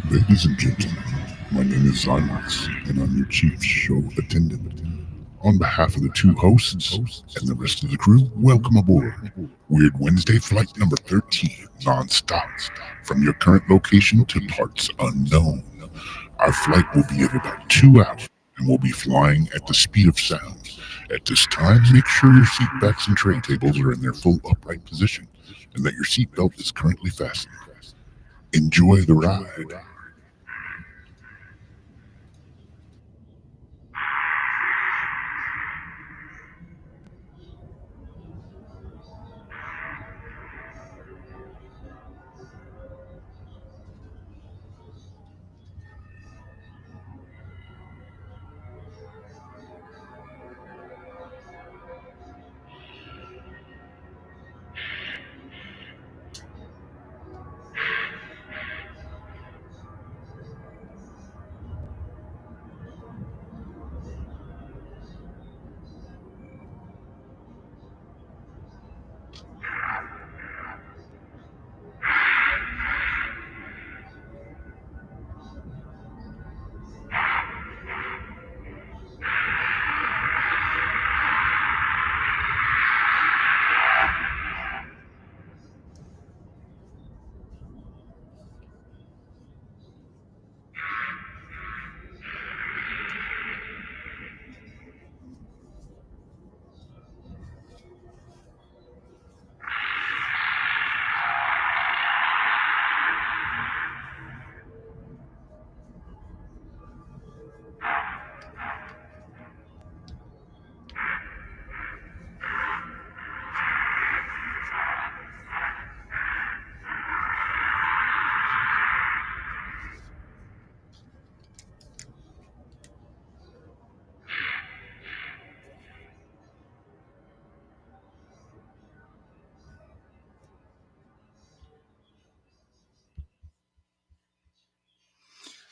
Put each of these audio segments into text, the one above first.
Ladies and gentlemen, my name is Zymax, and I'm your chief show attendant. On behalf of the two hosts and the rest of the crew, welcome aboard Weird Wednesday Flight number 13, non-stop, from your current location to parts unknown. Our flight will be at about 2 hours, and we'll be flying at the speed of sound. At this time, make sure your seat backs and tray tables are in their full upright position, and that your seatbelt is currently fastened. Enjoy the ride.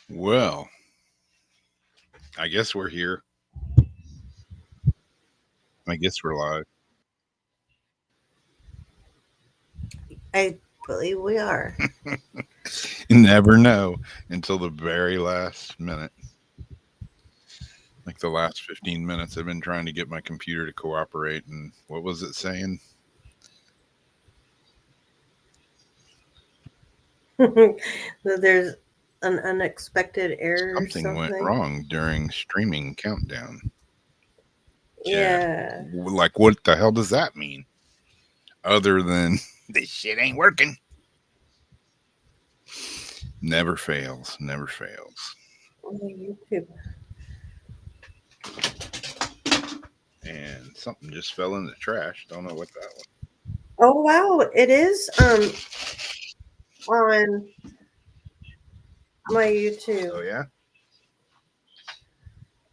Well, I guess we're here. I guess we're live. I believe we are. You never know until the very last minute. Like the last 15 minutes, I've been trying to get my computer to cooperate. And what was it saying? That there's an unexpected error or Something went something. wrong during streaming countdown. Yeah. Yeah. Like, what the hell does that mean? Other than this shit ain't working. Never fails. Never fails. YouTube. And something just fell in the trash. Don't know what that was. Oh wow, it is on my YouTube. Oh, yeah?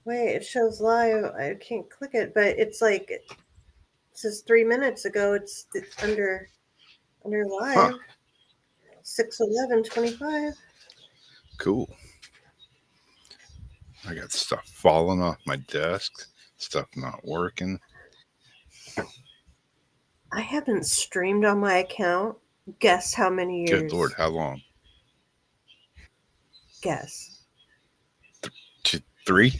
Wait, it shows live. I can't click it, but it's like it says 3 minutes ago. It's under Huh. live 6/11/25. Cool. I got stuff falling off my desk, stuff not working. I haven't streamed on my account. Guess how many Good years? Lord, how long? Guess. 3? 4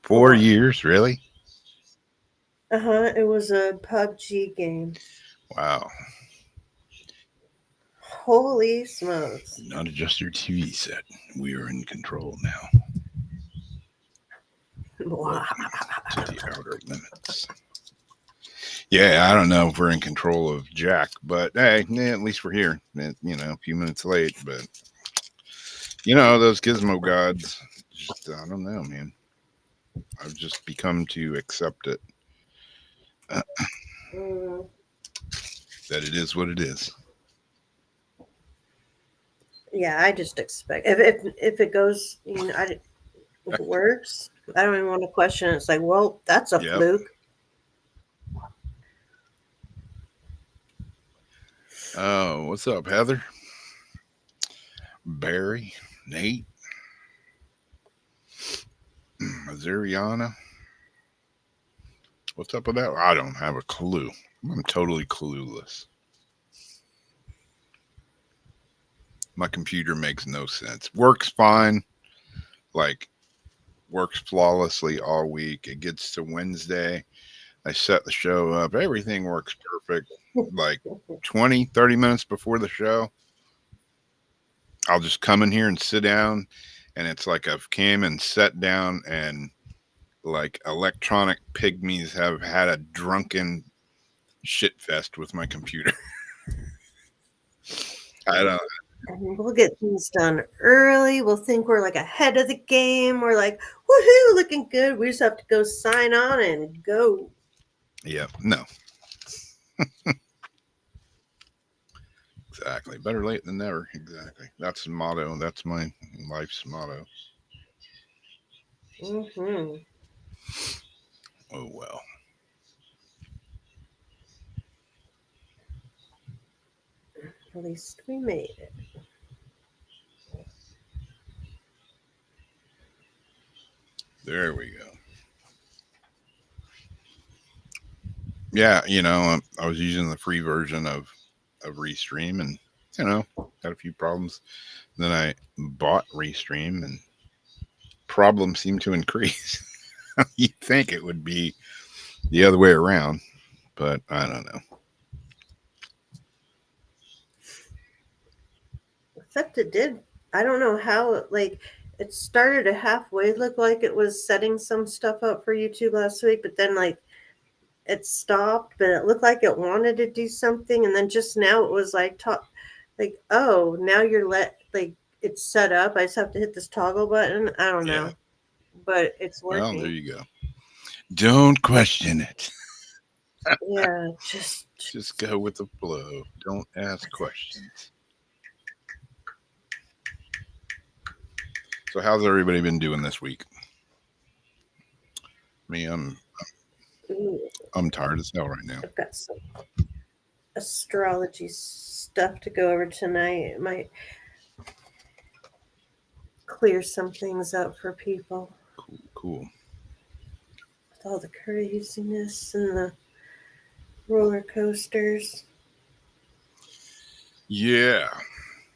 4. years? Really? It was a PUBG game. Wow. Holy smokes. Do not adjust your TV set. We are in control now. Wow. Welcome to the outer limits. Yeah, I don't know if we're in control of Jack, but hey, at least we're here. A few minutes late, but those gizmo gods. Just I don't know, man. I've just become to accept it. Mm, That it is what it is. yeah, I just expect if it goes, if it works, I don't even want to question it. It's like, well, that's a Yep. fluke. Oh, what's up, Heather? Barry, Nate, Azuriana. What's up with that? I don't have a clue. I'm totally clueless. My computer makes no sense. Works fine, like works flawlessly all week. It gets to Wednesday. I set the show up. Everything works perfect. Like 20, 30 minutes before the show, I'll just come in here and sit down. And it's like I've came and sat down and like electronic pygmies have had a drunken shit fest with my computer. I don't. And we'll get things done early. We'll think we're like ahead of the game. We're like, woohoo, looking good. We just have to go sign on and go. Yeah, no. Exactly. Better late than never. Exactly. That's the motto. That's my life's motto. Mm-hmm. Oh, well. At least we made it. There we go. Yeah, I was using the free version of Restream and, had a few problems. Then I bought Restream and problems seem to increase. You'd think it would be the other way around, but I don't know. Except it did. I don't know how it started to halfway look like it was setting some stuff up for YouTube last week, but then it stopped, but it looked like it wanted to do something, and then just now it was oh, now it's set up. I just have to hit this toggle button. I don't know. Yeah. But it's Well, working. there you go. Don't question it. Yeah, Just go with the flow. Don't ask questions. So how's everybody been doing this week? Me, I'm tired as hell right now. I've got some astrology stuff to go over tonight. It might clear some things up for people. Cool. With all the craziness and the roller coasters. Yeah.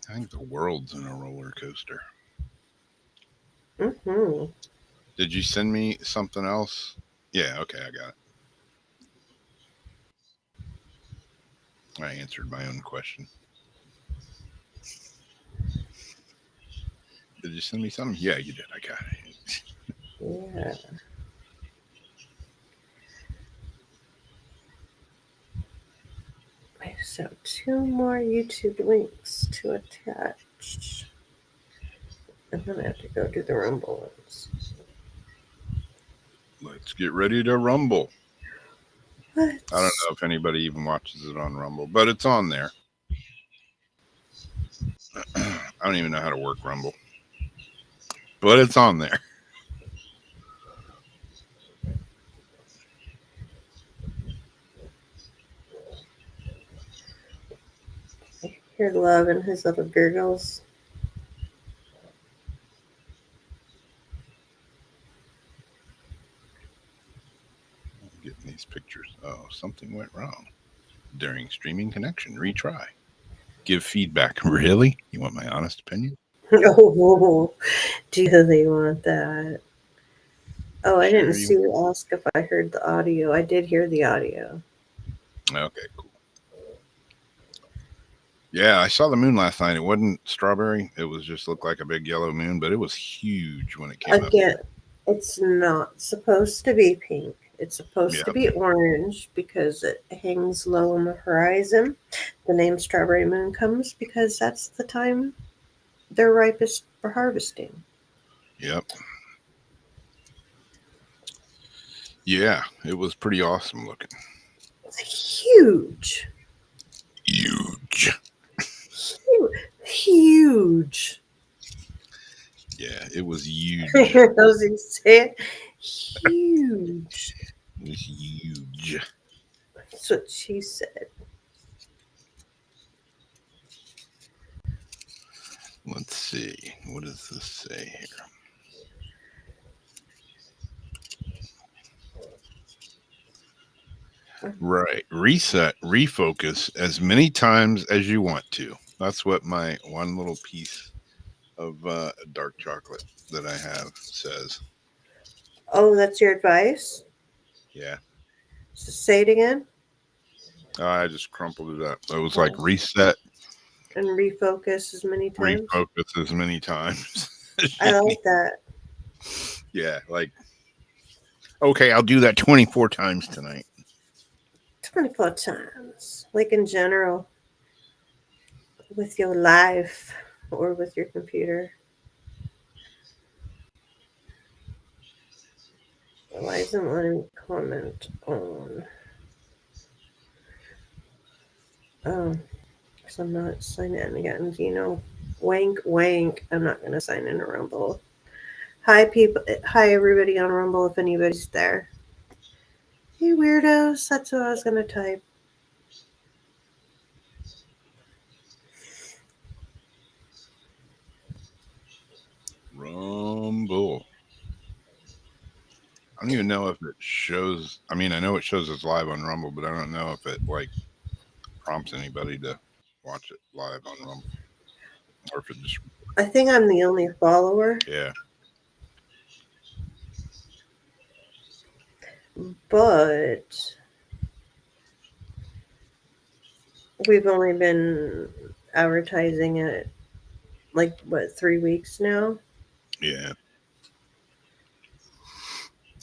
I think the world's in a roller coaster. Mm-hmm. Did you send me something else? Yeah, okay, I got it. I answered my own question. Did you send me something? Yeah, you did. I got it. Yeah. I just have 2 more YouTube links to attach. And then I have to go do the Rumble ones. Let's get ready to rumble. What? I don't know if anybody even watches it on Rumble, but it's on there. I don't even know how to work Rumble, but it's on there. I hear Love and his little gurgles. I'm getting these pictures. Oh, something went wrong during streaming connection. Retry. Give feedback. Really? You want my honest opinion? Oh, do you really want that? Oh, I didn't Sure see you ask if I heard the audio. I did hear the audio. Okay, cool. Yeah, I saw the moon last night. It wasn't strawberry. It was just looked like a big yellow moon, but it was huge when it came up. Again, it's not supposed to be pink. It's supposed to be orange because it hangs low on the horizon. The name Strawberry Moon comes because that's the time they're ripest for harvesting. Yep. Yeah, it was pretty awesome looking. It's huge. Huge. Huge. Yeah, it was huge. I was going to say it. Huge. It was huge. That's what she said. Let's see. What does this say here? Right. Reset, refocus as many times as you want to. That's what my one little piece of dark chocolate that I have says. Oh, that's your advice? Yeah. So say it again I just crumpled it up. It was like reset, and refocus as many times. refocus as many times. I like that. Yeah, like, okay, I'll do that 24 times tonight. 24 times. Like in general, with your life or with your computer. Why isn't letting me comment on? Oh, because I'm not signed in again. You know, wank, wank. I'm not going to sign in to Rumble. Hi, people. Hi, everybody on Rumble, if anybody's there. Hey, weirdos. That's what I was going to type. Rumble. I don't even know if it shows. I mean, I know it shows it's live on Rumble, but I don't know if it like prompts anybody to watch it live on Rumble, or if it just I think I'm the only follower, yeah. but we've only been advertising it like what 3 weeks now. Yeah.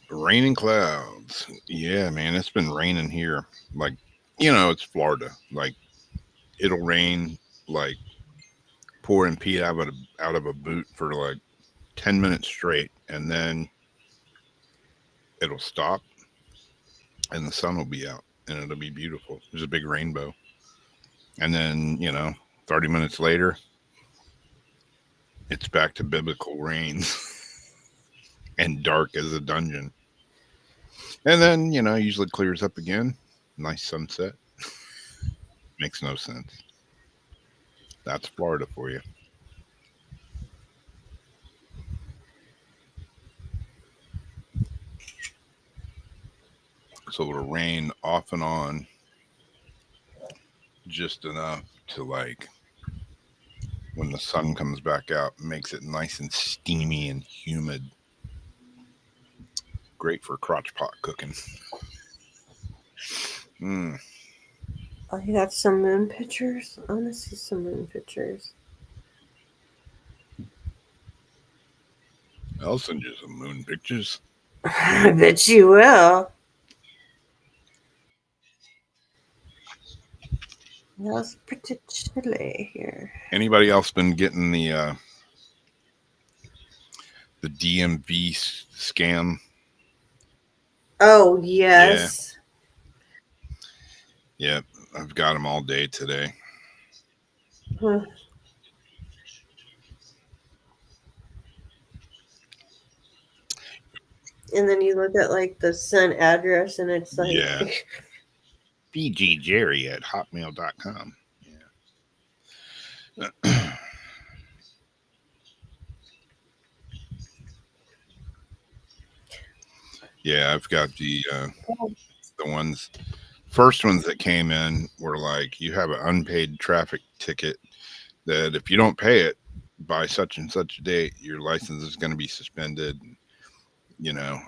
Raining clouds. Yeah, man, it's been raining here. Like, it's Florida. Like, it'll rain like pouring Pete out of a boot for like 10 minutes straight, and then it'll stop, and the sun will be out, and it'll be beautiful. There's a big rainbow, and then 30 minutes later, it's back to biblical rains and dark as a dungeon. And then, usually clears up again. Nice sunset. Makes no sense. That's Florida for you. So it'll rain off and on just enough to like when the sun comes back out, makes it nice and steamy and humid. Great for crotch pot cooking. Mm. Oh, you got some moon pictures? I want to see some moon pictures. I'll send you some moon pictures. I bet you will. Well, it's pretty chilly here. Anybody else been getting the DMV scam? Oh, yes. Yeah, I've got them all day today. Huh. And then you look at like the sent address and it's like Yeah. bgjerry@hotmail.com. Yeah. Yeah, I've got the first ones that came in were like, you have an unpaid traffic ticket that if you don't pay it by such and such a date, your license is going to be suspended.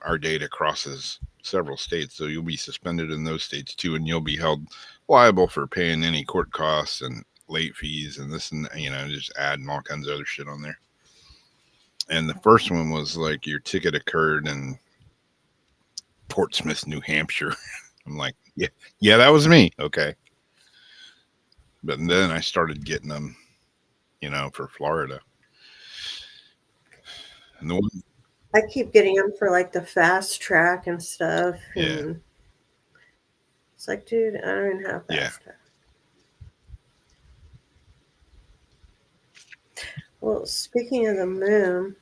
Our data crosses several states, so you'll be suspended in those states too, and you'll be held liable for paying any court costs and late fees and this and that, just adding all kinds of other shit on there. And the first one was like, your ticket occurred in Portsmouth, New Hampshire. I'm like, yeah, that was me. Okay. But then I started getting them, for Florida. And the one, I keep getting them for like the fast track and stuff. Yeah. And it's like, dude, I don't even have fast track. Well, speaking of the moon,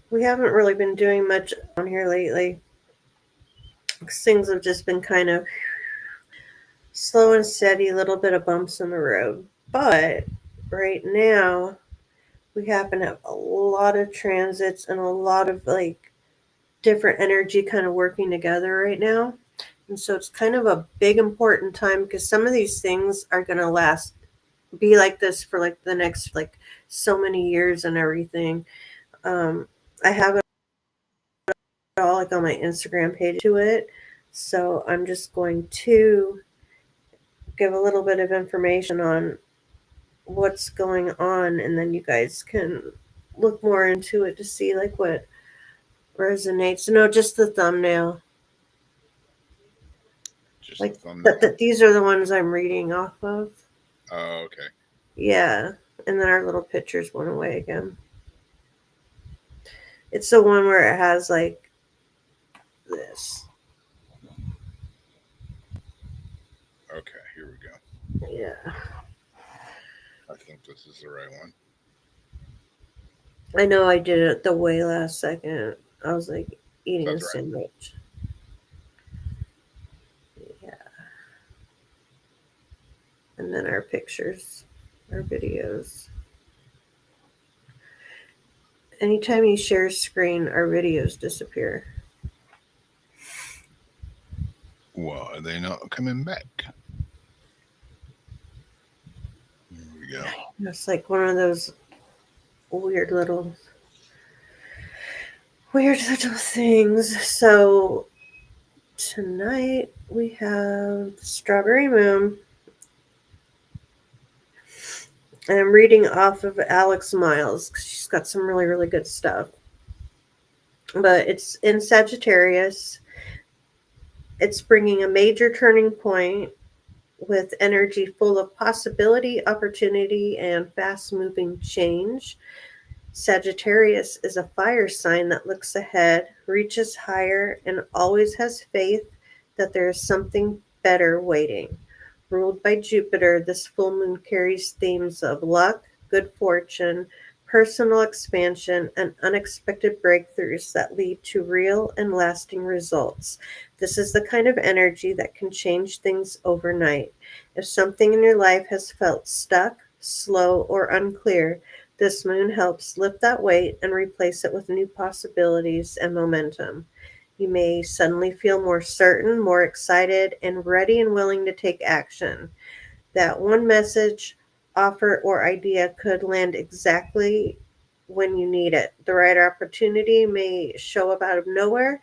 we haven't really been doing much on here lately. Things have just been kind of slow and steady, a little bit of bumps in the road. But right now, we happen to have a lot of transits and a lot of like different energy kind of working together right now. And so it's kind of a big important time because some of these things are going to be like this for like the next like so many years and everything. I have it all like on my Instagram page to it. So I'm just going to give a little bit of information on what's going on, and then you guys can look more into it to see like what resonates. No, just the thumbnail. Just Like the thumbnail. these are the ones I'm reading off of. Oh, okay. Yeah, and then our little pictures went away again. It's the one where it has like this. Okay, here we go. Yeah, I think this is the right one. I know I did it the way last second. I was like eating a That's right. sandwich. Yeah, and then our pictures, our videos. Anytime you share screen, our videos disappear. Well, are they not coming back? Here we go. It's like one of those weird little things. So tonight we have Strawberry Moon. And I'm reading off of Alex Miles because she's got some really, really good stuff. But it's in Sagittarius. It's bringing a major turning point with energy full of possibility, opportunity, and fast-moving change. Sagittarius is a fire sign that looks ahead, reaches higher, and always has faith that there is something better waiting. Ruled by Jupiter, this full moon carries themes of luck, good fortune, personal expansion, and unexpected breakthroughs that lead to real and lasting results. This is the kind of energy that can change things overnight. If something in your life has felt stuck, slow, or unclear, this moon helps lift that weight and replace it with new possibilities and momentum. You may suddenly feel more certain, more excited, and ready and willing to take action. That one message, offer, or idea could land exactly when you need it. The right opportunity may show up out of nowhere,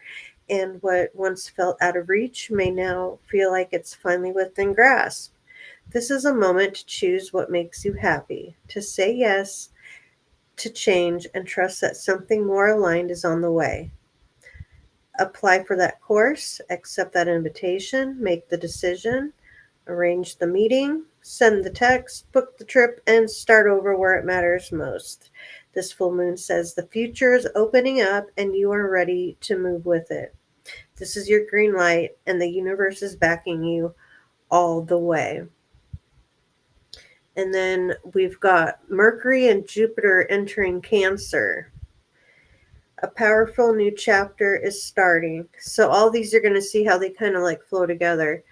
and what once felt out of reach may now feel like it's finally within grasp. This is a moment to choose what makes you happy, to say yes, to change, and trust that something more aligned is on the way. Apply for that course, accept that invitation, make the decision, arrange the meeting, send the text, book the trip, and start over where it matters most. This full moon says the future is opening up and you are ready to move with it. This is your green light, and the universe is backing you all the way. And then we've got Mercury and Jupiter entering Cancer. A powerful new chapter is starting. So all these are going to see how they kind of like flow together.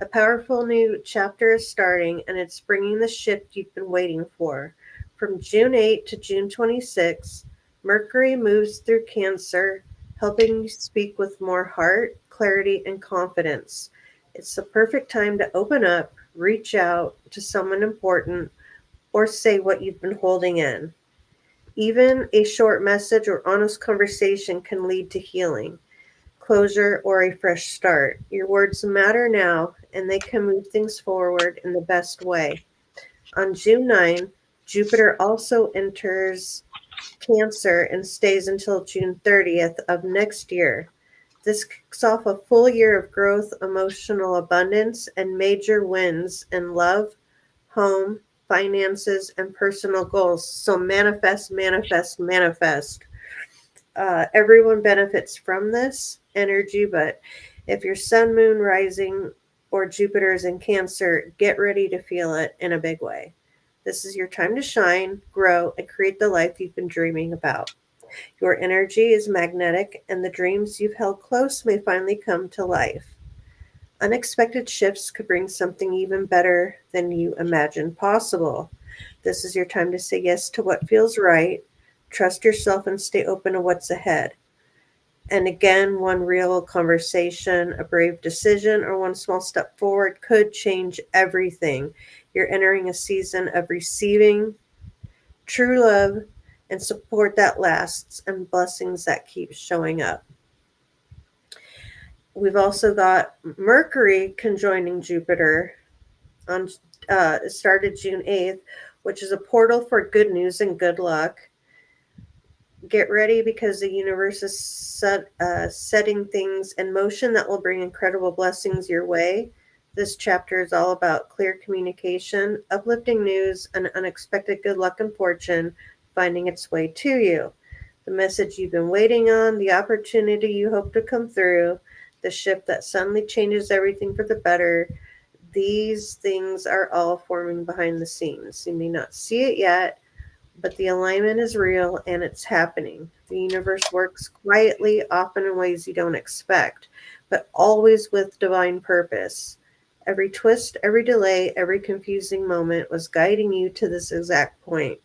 A powerful new chapter is starting, and it's bringing the shift you've been waiting for. From June 8 to June 26, Mercury moves through Cancer, helping you speak with more heart, clarity, and confidence. It's the perfect time to open up, reach out to someone important, or say what you've been holding in. Even a short message or honest conversation can lead to healing, closure, or a fresh start. Your words matter now, and they can move things forward in the best way. On June 9, Jupiter also enters Cancer and stays until June 30th of next year. This kicks off a full year of growth, emotional abundance, and major wins in love, home, finances, and personal goals. So manifest, manifest, manifest. Everyone benefits from this energy, but if your sun, moon, rising, or Jupiter is in Cancer, get ready to feel it in a big way. This is your time to shine, grow, and create the life you've been dreaming about. Your energy is magnetic, and the dreams you've held close may finally come to life. Unexpected shifts could bring something even better than you imagined possible. This is your time to say yes to what feels right, trust yourself, and stay open to what's ahead. And again, one real conversation, a brave decision, or one small step forward could change everything. You're entering a season of receiving true love and support that lasts and blessings that keep showing up. We've also got Mercury conjoining Jupiter on it started June 8th, which is a portal for good news and good luck. Get ready because the universe is setting things in motion that will bring incredible blessings your way. This chapter is all about clear communication, uplifting news, and unexpected good luck and fortune finding its way to you. The message you've been waiting on, the opportunity you hope to come through, the shift that suddenly changes everything for the better. These things are all forming behind the scenes. You may not see it yet, but the alignment is real and it's happening. The universe works quietly, often in ways you don't expect, but always with divine purpose. Every twist, every delay, every confusing moment was guiding you to this exact point.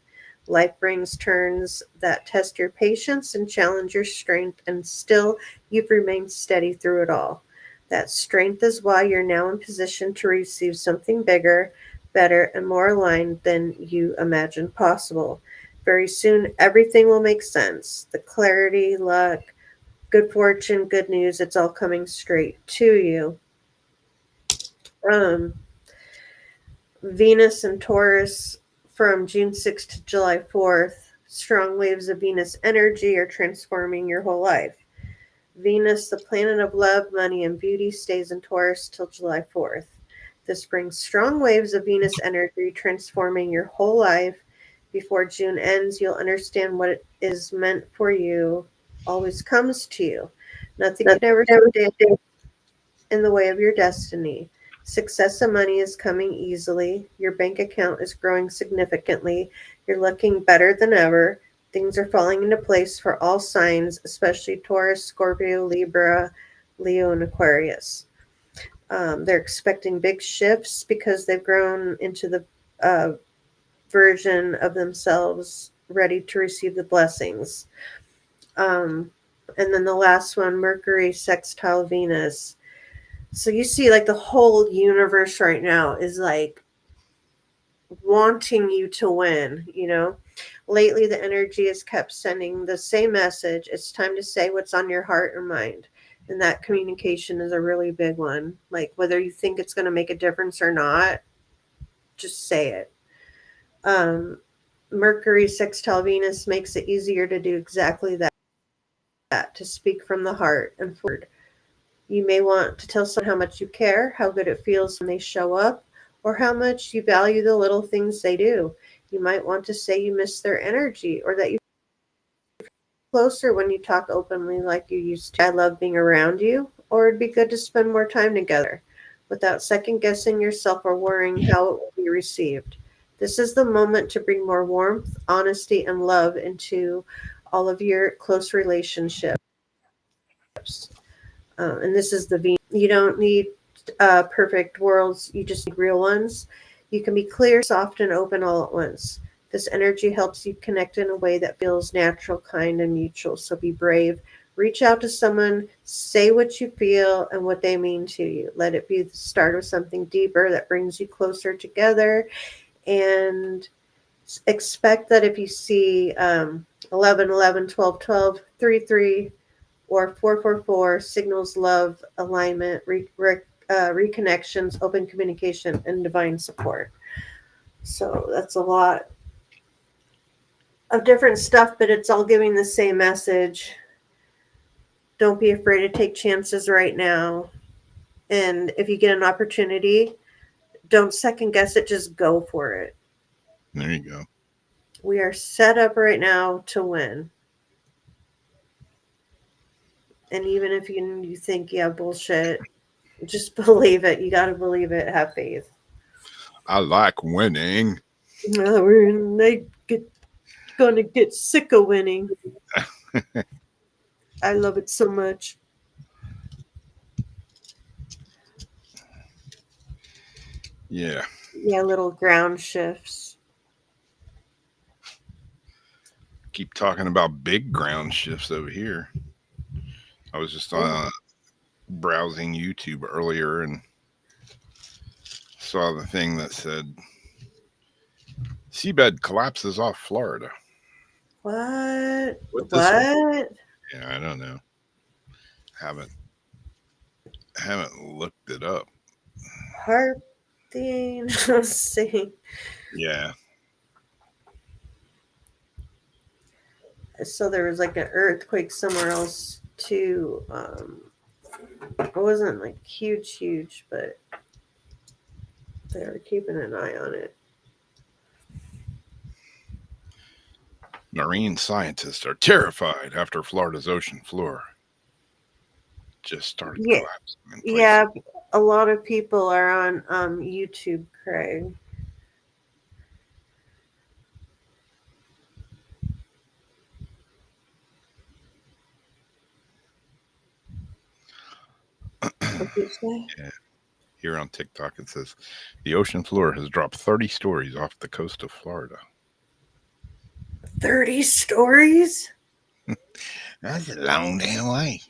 Life brings turns that test your patience and challenge your strength, and still you've remained steady through it all. That strength is why you're now in position to receive something bigger, better, and more aligned than you imagined possible. Very soon, everything will make sense. The clarity, luck, good fortune, good news, it's all coming straight to you. Um, Venus and Taurus from June 6th to July 4th. Strong waves of Venus energy are transforming your whole life. Venus, the planet of love, money, and beauty, stays in Taurus till July 4th. This brings strong waves of Venus energy transforming your whole life. Before June ends, you'll understand what is meant for you always comes to you. Nothing can ever stand in the way of your destiny. Success and money is coming easily. Your bank account is growing significantly. You're looking better than ever. Things are falling into place for all signs, especially Taurus, Scorpio, Libra, Leo, and Aquarius. They're expecting big shifts because they've grown into the version of themselves ready to receive the blessings. Um, and then the last one, Mercury sextile Venus. So you see, like, the whole universe right now is like wanting you to win, you know? Lately, the energy has kept sending the same message. It's time to say what's on your heart and mind. And that communication is a really big one. Like, whether you think it's going to make a difference or not, just say it. Mercury sextile Venus makes it easier to do exactly that, to speak from the heart and forward. You may want to tell someone how much you care, how good it feels when they show up, or how much you value the little things they do. You might want to say you miss their energy or that you feel closer when you talk openly like you used to. I love being around you, or it'd be good to spend more time together without second guessing yourself or worrying how it will be received. This is the moment to bring more warmth, honesty, and love into all of your close relationships. And this is the V. You don't need perfect worlds, you just need real ones. You can be clear, soft, and open all at once. This energy helps you connect in a way that feels natural, kind, and mutual. So be brave. Reach out to someone, say what you feel and what they mean to you. Let it be the start of something deeper that brings you closer together. And expect that if you see 11, 11, 12, 12, 3, 3, or 444 signals love, alignment, reconnections, open communication, and divine support. So that's a lot of different stuff, but it's all giving the same message. Don't be afraid to take chances right now. And if you get an opportunity, don't second guess it, just go for it. There you go. We are set up right now to win. And even if you think, yeah, bullshit, just believe it. You got to believe it. Have faith. I like winning. They gonna get sick of winning. I love it so much. Yeah. Yeah, little ground shifts. Keep talking about big ground shifts over here. I was just Oh. browsing YouTube earlier and saw the thing that said seabed collapses off Florida. What? What this? What? Yeah, I don't know. Haven't haven't looked it up. Heart thing. Let's see. Yeah, So there was like an earthquake somewhere else too. It wasn't like huge, but they were keeping an eye on it. marine scientists are terrified after Florida's ocean floor just started Yeah, collapsing in places. yeah. A lot of people are on YouTube, Craig. What did you say? Yeah, here on TikTok it says the ocean floor has dropped 30 stories off the coast of Florida. 30 stories? That's a long damn way.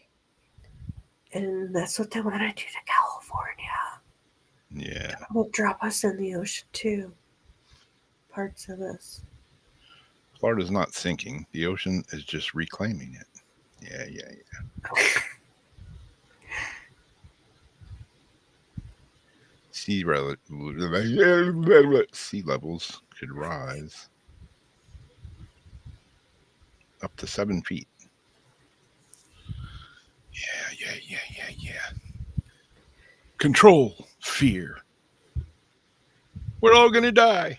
And that's what they want to do to California. Yeah. They'll drop us in the ocean too. Parts of us. Florida's not sinking. The ocean is just reclaiming it. Yeah. Sea, sea levels could rise up to 7 feet. Yeah. Control fear. We're all gonna die.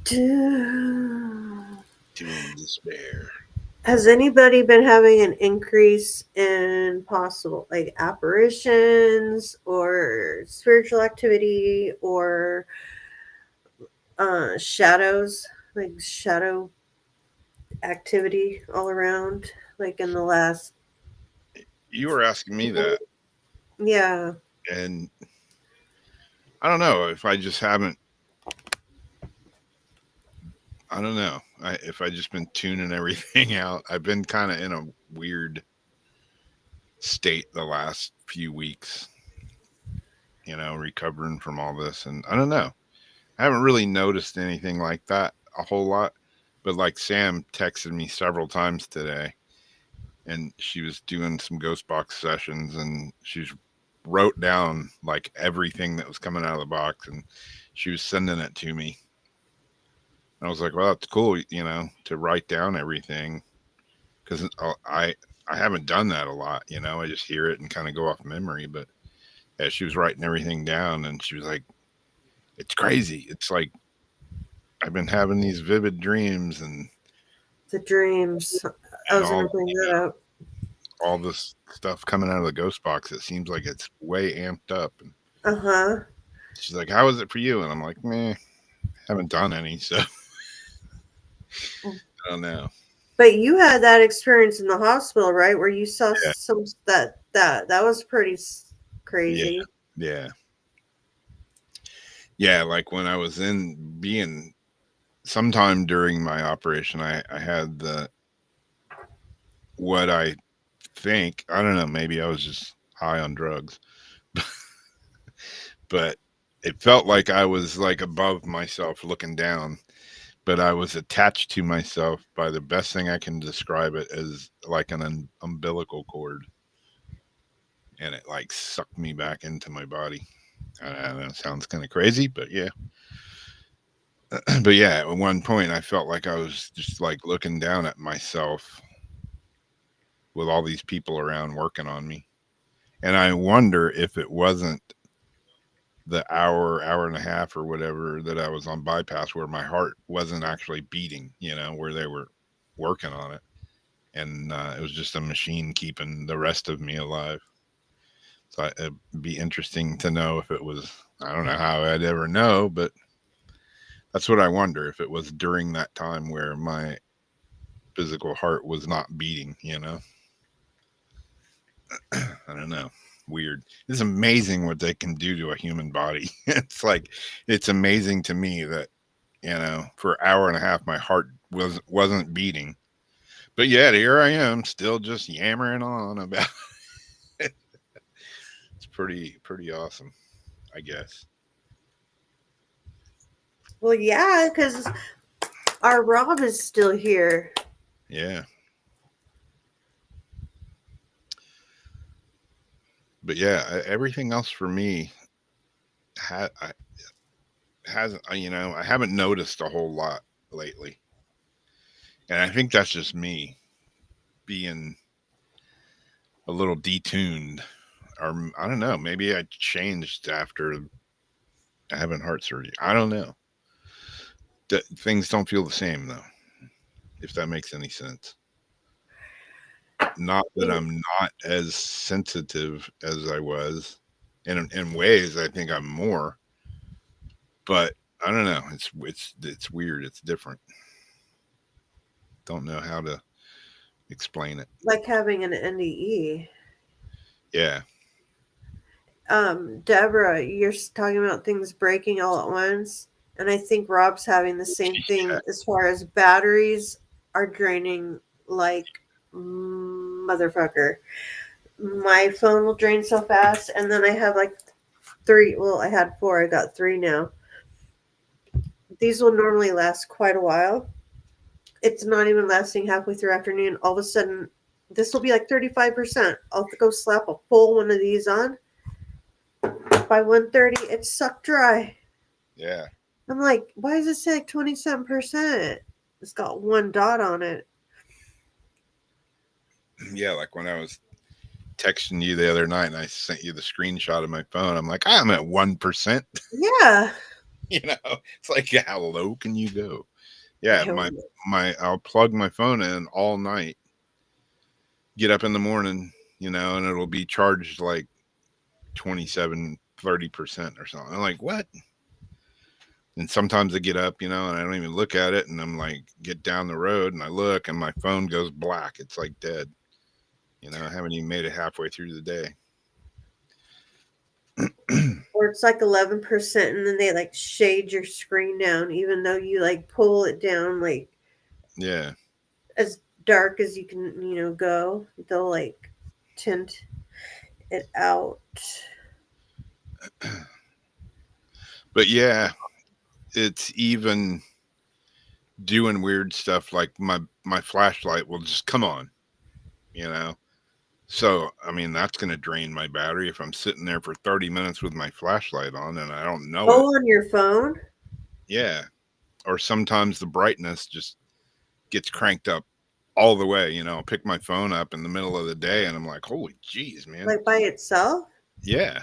Dude. Doom despair. Has anybody been having an increase in possible like apparitions or spiritual activity or shadows, like shadow activity all around, like in the last? You were asking me that, Yeah. and I don't know if I just haven't. I don't know if I just been tuning everything out. I've been kind of in a weird state the last few weeks, recovering from all this, and I don't know. I haven't really noticed anything like that a whole lot, but like Sam texted me several times today, and she was doing some ghost box sessions, and she's wrote down like everything that was coming out of the box, and she was sending it to me. I was like, well, that's cool, to write down everything because I haven't done that a lot. I just hear it and kind of go off memory. But yeah, she was writing everything down, and she was like, "It's crazy. It's like I've been having these vivid dreams and The dreams. I and was all gonna bring that up. all this stuff coming out of the ghost box. It seems like it's way amped up." And Uh-huh. she's like, "How is it for you?" And I'm like, "Meh, haven't done any, so I don't know." But you had that experience in the hospital, right? Where you saw Yeah, some that was pretty yeah, crazy. yeah, yeah. Like when I was being sometime during my operation, I had what I think, I don't know, maybe I was just high on drugs, but it felt like I was like above myself looking down, but I was attached to myself by the best thing I can describe it as like an umbilical cord, and it like sucked me back into my body. I don't know, it sounds kind of crazy, but yeah. But yeah, at one point I felt like I was just like looking down at myself with all these people around working on me. And I wonder if it wasn't the hour and a half or whatever that I was on bypass where my heart wasn't actually beating, where they were working on it. And it was just a machine keeping the rest of me alive. So it'd be interesting to know if it was, I don't know how I'd ever know, but that's what I wonder, if it was during that time where my physical heart was not beating. I don't know. Weird. It's amazing what they can do to a human body. It's amazing to me that, for an hour and a half my heart wasn't beating, But yet here I am, still just yammering on about it. It's pretty awesome, I guess. Well, yeah, because our Rob is still here. Yeah. But yeah, everything else for me hasn't, I haven't noticed a whole lot lately. And I think that's just me being a little detuned, or I don't know, maybe I changed after having heart surgery. I don't know. Things don't feel the same though, if that makes any sense. Not that I'm not as sensitive as I was. In ways, I think I'm more, but I don't know. It's weird. It's different. Don't know how to explain it. Like having an NDE. Yeah. Deborah, you're talking about things breaking all at once. And I think Rob's having the same thing as far as batteries are draining like motherfucker. My phone will drain so fast. And then I have like 3. Well, I had 4. I got 3 now. These will normally last quite a while. It's not even lasting halfway through afternoon. All of a sudden, this will be like 35%. I'll go slap a full one of these on. By 1:30, it's sucked dry. Yeah. I'm like, why does it say like 27%? It's got 1 dot on it. Yeah, like when I was texting you the other night and I sent you the screenshot of my phone, I'm like, I'm at 1%. Yeah. It's like, how low can you go? Yeah, I'll plug my phone in all night, get up in the morning, and it'll be charged like 27, 30% or something. I'm like, what? And sometimes I get up, and I don't even look at it, and I'm like, get down the road and I look and my phone goes black. It's like dead. I haven't even made it halfway through the day. Or it's like 11% and then they like shade your screen down even though you like pull it down like Yeah. as dark as you can, go. They'll like tint it out. But yeah, it's even doing weird stuff like my flashlight will just come on, So, I mean, that's going to drain my battery if I'm sitting there for 30 minutes with my flashlight on and I don't know it. On your phone? Yeah. Or sometimes the brightness just gets cranked up all the way. I'll pick my phone up in the middle of the day and I'm like, holy jeez, man. Like by itself? Yeah.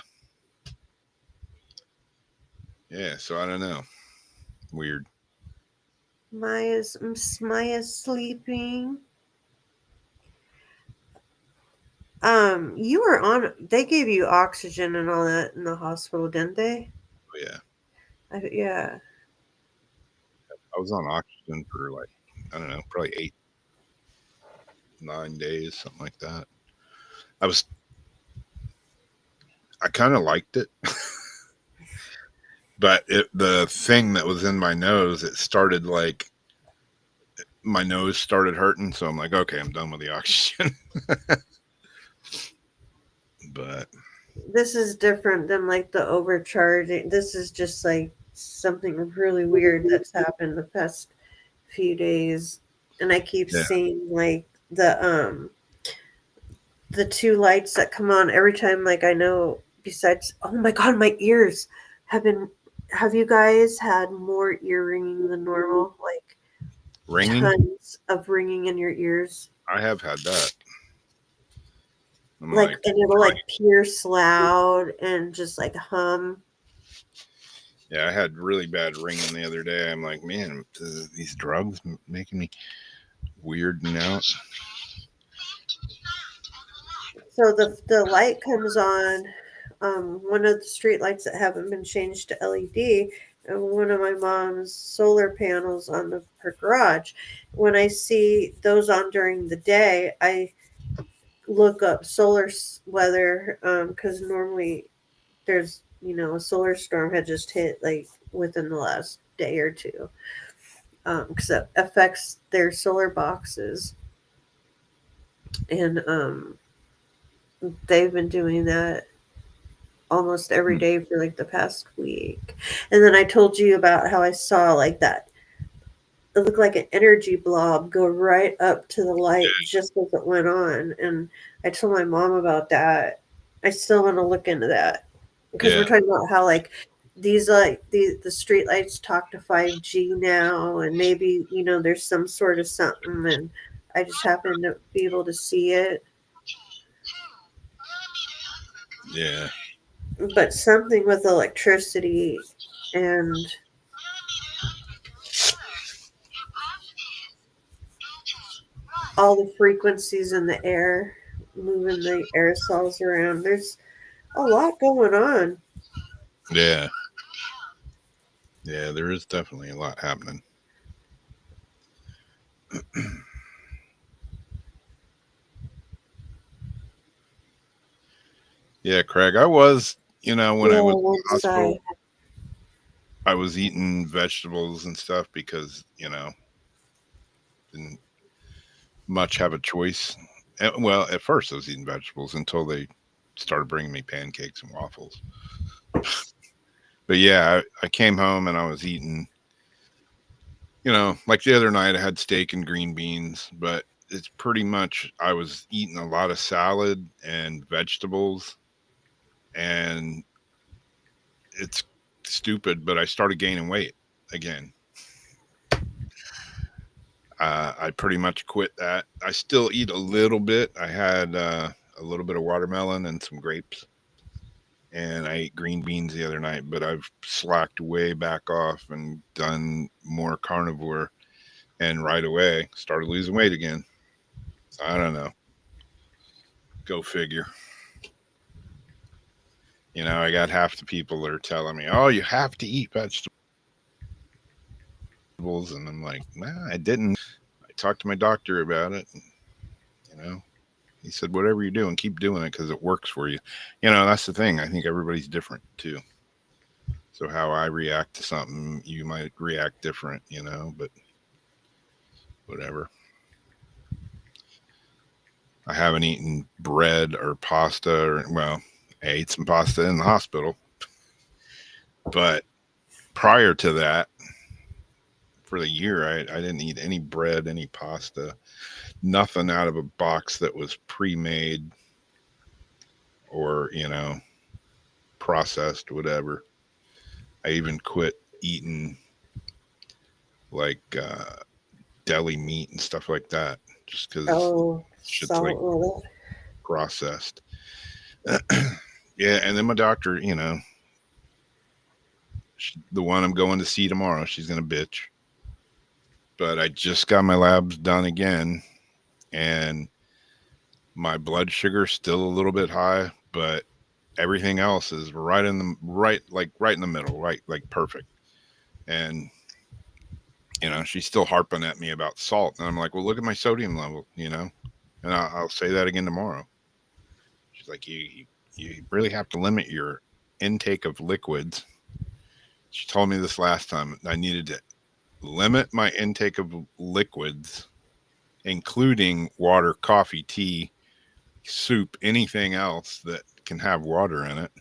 Yeah. So I don't know. Weird. Maya's sleeping. You were on. They gave you oxygen and all that in the hospital, didn't they? Oh, yeah. Yeah. I was on oxygen for like, I don't know, probably 8-9 days, something like that. I kind of liked it. But the thing that was in my nose, it started like, my nose started hurting. So I'm like, okay, I'm done with the oxygen. But this is different than like the overcharging. This is just like something really weird that's happened the past few days. And I keep seeing like the 2 lights that come on every time. Like I know besides, oh my God, my ears have you guys had more ear ringing than normal? Like ringing? Tons of ringing in your ears. I have had that. And it'll like pierce loud and just like hum. Yeah, I had really bad ringing the other day. I'm like, man, these drugs making me weird now. So the light comes on, one of the street lights that haven't been changed to LED, and one of my mom's solar panels on her garage. When I see those on during the day, I look up solar weather because normally there's a solar storm had just hit like within the last day or two because it affects their solar boxes. And they've been doing that almost every Hmm. day for like the past week. And then I told you about how I saw like that. It looked like an energy blob go right up to the light just as it went on. And I told my mom about that. I still want to look into that because we're Yeah. talking about how like these like the street lights talk to 5G now, and maybe there's some sort of something, and I just happen to be able to see it. Yeah. But something with electricity and all the frequencies in the air, moving the aerosols around. There's a lot going on. Yeah. Yeah. There is definitely a lot happening. Yeah, Craig. I was, when Yeah, I was in the once hospital, I was eating vegetables and stuff because, didn't much have a choice. Well, at first I was eating vegetables until they started bringing me pancakes and waffles. But yeah, I came home and I was eating, like the other night I had steak and green beans, but it's pretty much I was eating a lot of salad and vegetables, and it's stupid, but I started gaining weight again. I pretty much quit that. I still eat a little bit. I had a little bit of watermelon and some grapes, and I ate green beans the other night, but I've slacked way back off and done more carnivore, and right away started losing weight again. So I don't know. Go figure. I got half the people that are telling me, "Oh, you have to eat vegetables," and I'm like, "Nah, I didn't." I talked to my doctor about it. And, you know, he said, "Whatever you're doing, keep doing it because it works for you." That's the thing. I think everybody's different too. So how I react to something, you might react different. But whatever. I haven't eaten bread or pasta, or well, I ate some pasta in the hospital, but prior to that, for the year, I didn't eat any bread, any pasta, nothing out of a box that was pre-made or processed, whatever. I even quit eating like deli meat and stuff like that, just because oh, shit's like salt and all that. processed. Yeah, and then my doctor, the one I'm going to see tomorrow, she's gonna bitch. But I just got my labs done again, and my blood sugar's still a little bit high, but everything else is right in the middle, right, like perfect. And she's still harping at me about salt, and I'm like, well, look at my sodium level, and I'll say that again tomorrow. She's like, you really have to limit your intake of liquids. She told me this last time. I needed to limit my intake of liquids, including water, coffee, tea, soup, anything else that can have water in it,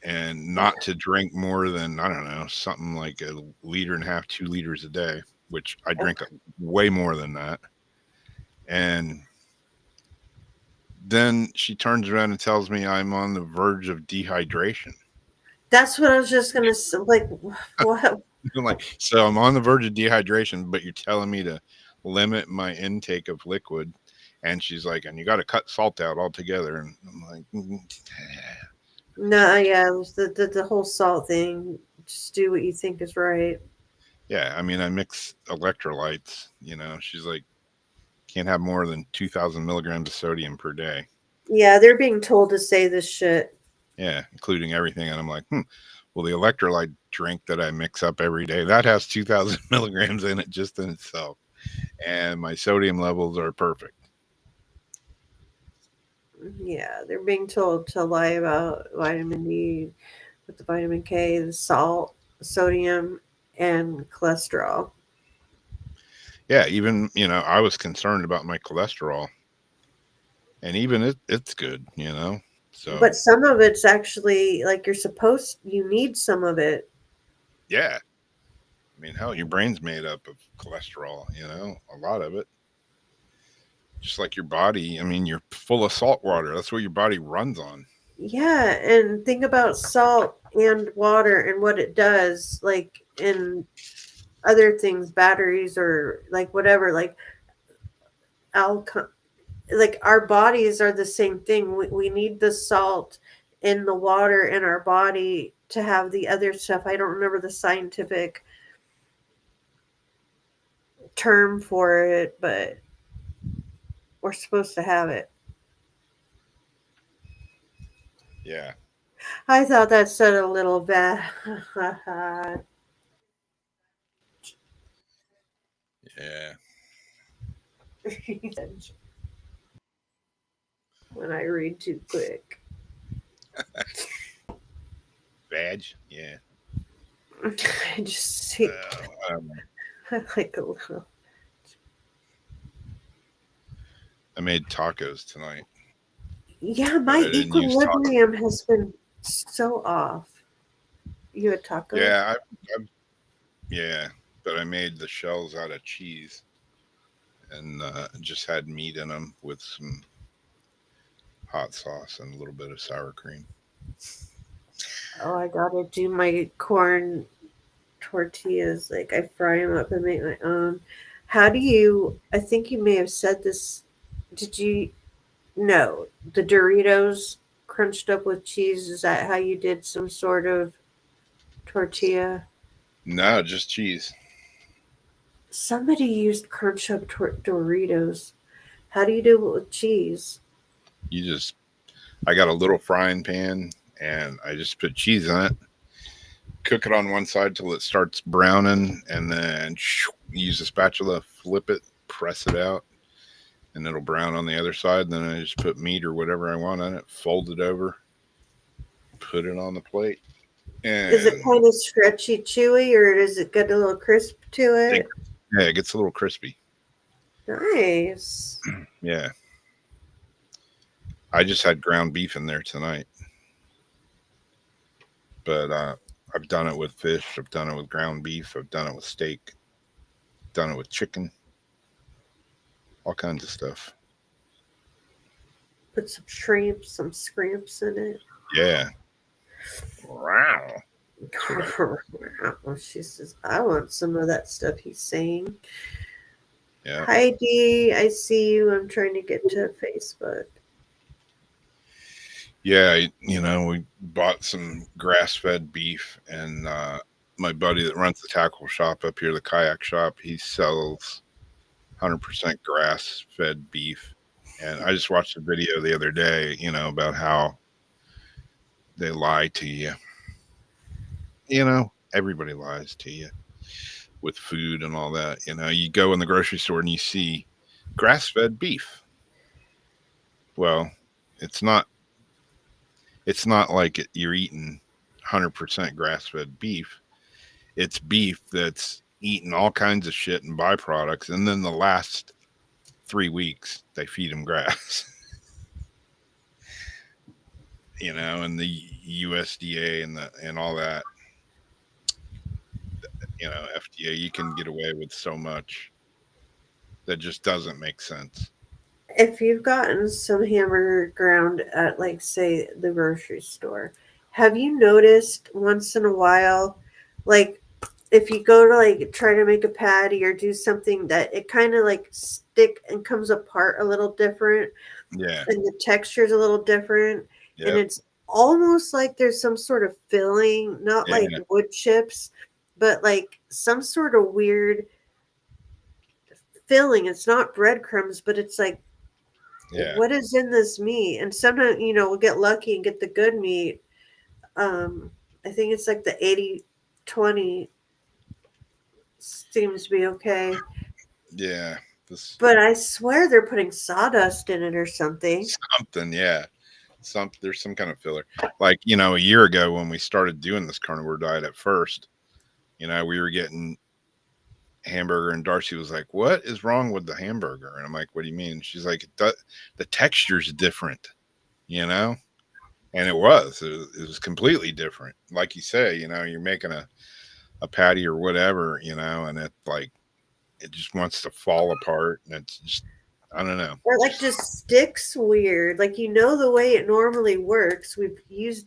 and not to drink more than, I don't know, something like a liter and a half, 2 liters a day, which I drink way more than that. And then she turns around and tells me I'm on the verge of dehydration. That's what I was just gonna say. Like, what? I'm like, so I'm on the verge of dehydration, but you're telling me to limit my intake of liquid. And she's like, and you got to cut salt out altogether. And I'm like, No, yeah, it was the whole salt thing. Just do what you think is right. yeah, I mean, I mix electrolytes. She's like, can't have more than 2,000 milligrams of sodium per day. Yeah, they're being told to say this shit. Yeah, including everything. And I'm like, well, the electrolyte drink that I mix up every day, that has 2,000 milligrams in it just in itself. And my sodium levels are perfect. Yeah, they're being told to lie about vitamin D with the vitamin K, the salt, sodium, and cholesterol. Yeah, even I was concerned about my cholesterol, and even it's good. So But some of it's actually like you need some of it. yeah, I mean, hell, your brain's made up of cholesterol. A lot of it. Just like your body. I mean, you're full of salt water. That's what your body runs on. Yeah, and think about salt and water and what it does, like in other things, batteries or like whatever, like alcohol. Like our bodies are the same thing. We need the salt in the water in our body to have the other stuff. I don't remember the scientific term for it, but we're supposed to have it. Yeah. I thought that said a little bad. Yeah. When I read too quick. Badge. Yeah. I just see, I don't know. I like a little. I made tacos tonight, Yeah, but my I didn't use taco. equilibrium has been so off. You had tacos? Yeah, yeah, but I made the shells out of cheese and just had meat in them with some hot sauce and a little bit of sour cream. Oh, I gotta do my corn tortillas. Like I fry them up and make my own. How do you? I think you may have said this. Did you? No, the Doritos crunched up with cheese. Is that how you did some sort of tortilla? No, just cheese. Somebody used crunch up Doritos. How do you do it with cheese? You just, I got a little frying pan and I just put cheese in it, cook it on one side till it starts browning, and then use a spatula, flip it, press it out, and it'll brown on the other side. Then I just put meat or whatever I want on it, fold it over, put it on the plate, Is it and kind of stretchy, chewy, or does it get a little crisp to it? yeah, it gets a little crispy. Nice. Yeah. I just had ground beef in there tonight, but I've done it with fish. I've done it with ground beef. I've done it with steak. Done it with chicken. All kinds of stuff. Put some shrimp, some scrimps in it. Yeah. Wow. She says, I want some of that stuff he's saying. Yeah. Hi, Dee. I see you. I'm trying to get to Facebook. Yeah. We bought some grass-fed beef, and my buddy that runs the tackle shop up here, the kayak shop, he sells 100% grass-fed beef. And I just watched a video the other day, about how they lie to you. Everybody lies to you with food and all that. You go in the grocery store and you see grass-fed beef. Well, it's not like you're eating 100% grass-fed beef. It's beef that's eating all kinds of shit and byproducts, and then the last 3 weeks they feed them grass. And the USDA and all that. FDA, you can get away with so much that just doesn't make sense. If you've gotten some hamburger ground at, like, say, the grocery store, have you noticed once in a while, like, if you go to, like, try to make a patty or do something that it kind of, like, stick and comes apart a little different, Yeah. and the texture is a little different, and Yep. it's almost like there's some sort of filling, not like Yeah. wood chips, but like some sort of weird filling. It's not breadcrumbs, but it's like, Yeah. what is in this meat? And sometimes, we'll get lucky and get the good meat. I think it's like the 80-20 seems to be okay. Yeah. But I swear they're putting sawdust in it or something. Something, yeah. There's some kind of filler. Like, a year ago when we started doing this carnivore diet at first, we were getting hamburger, and Darcy was like, "What is wrong with the hamburger?" And I'm like, "What do you mean?" She's like, "The texture's different, you know." And it was completely different. Like you say, you're making a patty or whatever, and it like it just wants to fall apart, and it's just I don't know. Or like just sticks weird. Like the way it normally works. We've used,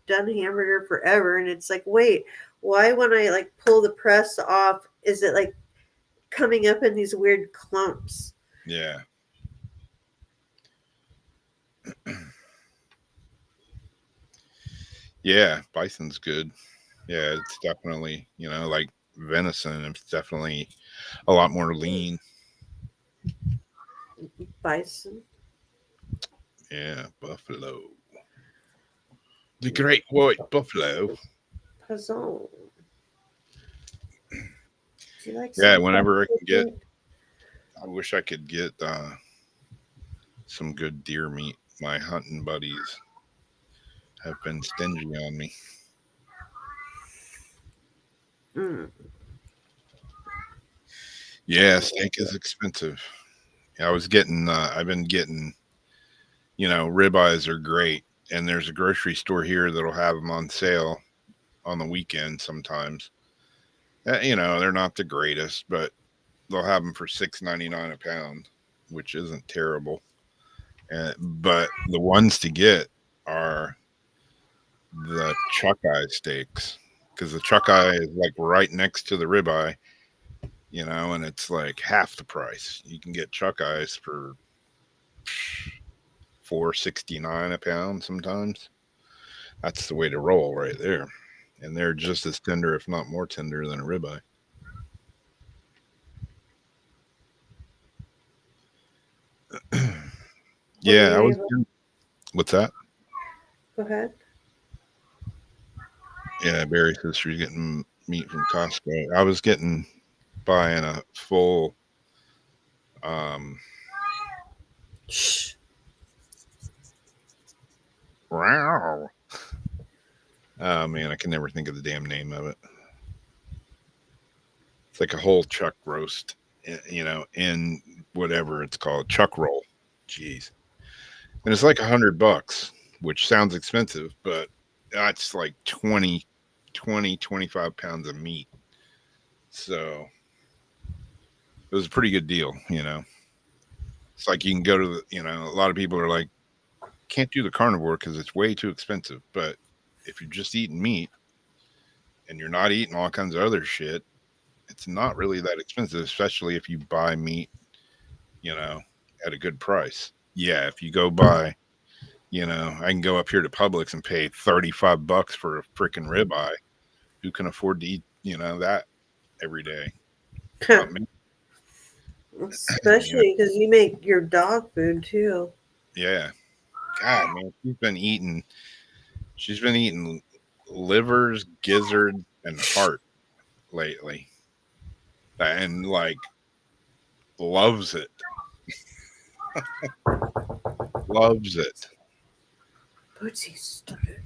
done hamburger forever, and it's like, wait, why when I like pull the press off, is it like coming up in these weird clumps? Yeah. Yeah, bison's good. Yeah, it's definitely, like venison, it's definitely a lot more lean. Bison. Yeah, buffalo. The great white buffalo. Puzzle. Do you like Yeah, some whenever I can get, pumpkin? I wish I could get some good deer meat. My hunting buddies have been stingy on me. Mm. Yeah, steak is expensive. I've been getting, ribeyes are great. And there's a grocery store here that'll have them on sale on the weekend sometimes. They're not the greatest, but they'll have them for $6.99 a pound, which isn't terrible. But the ones to get are the chuck eye steaks, because the chuck eye is like right next to the ribeye, and it's like half the price. You can get chuck eyes for $4.69 a pound sometimes. That's the way to roll right there. And they're just as tender, if not more tender, than a ribeye. Yeah, I was. What's that? Go ahead. Yeah, Barry says she's getting meat from Costco. I was buying a full. Shh. Wow. Oh man, I can never think of the damn name of it. It's like a whole chuck roast, in whatever it's called, chuck roll. Jeez, and it's like $100, which sounds expensive, but that's like 25 pounds of meat. So it was a pretty good deal. It's like you can go to a lot of people are like, can't do the carnivore because it's way too expensive. But if you're just eating meat and you're not eating all kinds of other shit, it's not really that expensive, especially if you buy meat, at a good price. Yeah, if you go buy, I can go up here to Publix and pay $35 for a freaking ribeye. Who can afford to eat, that every day? Not me. Especially because you make your dog food too. Yeah. God, man, she's been eating livers, gizzard, and heart lately. And like loves it. Loves it. Bootsy, stop it.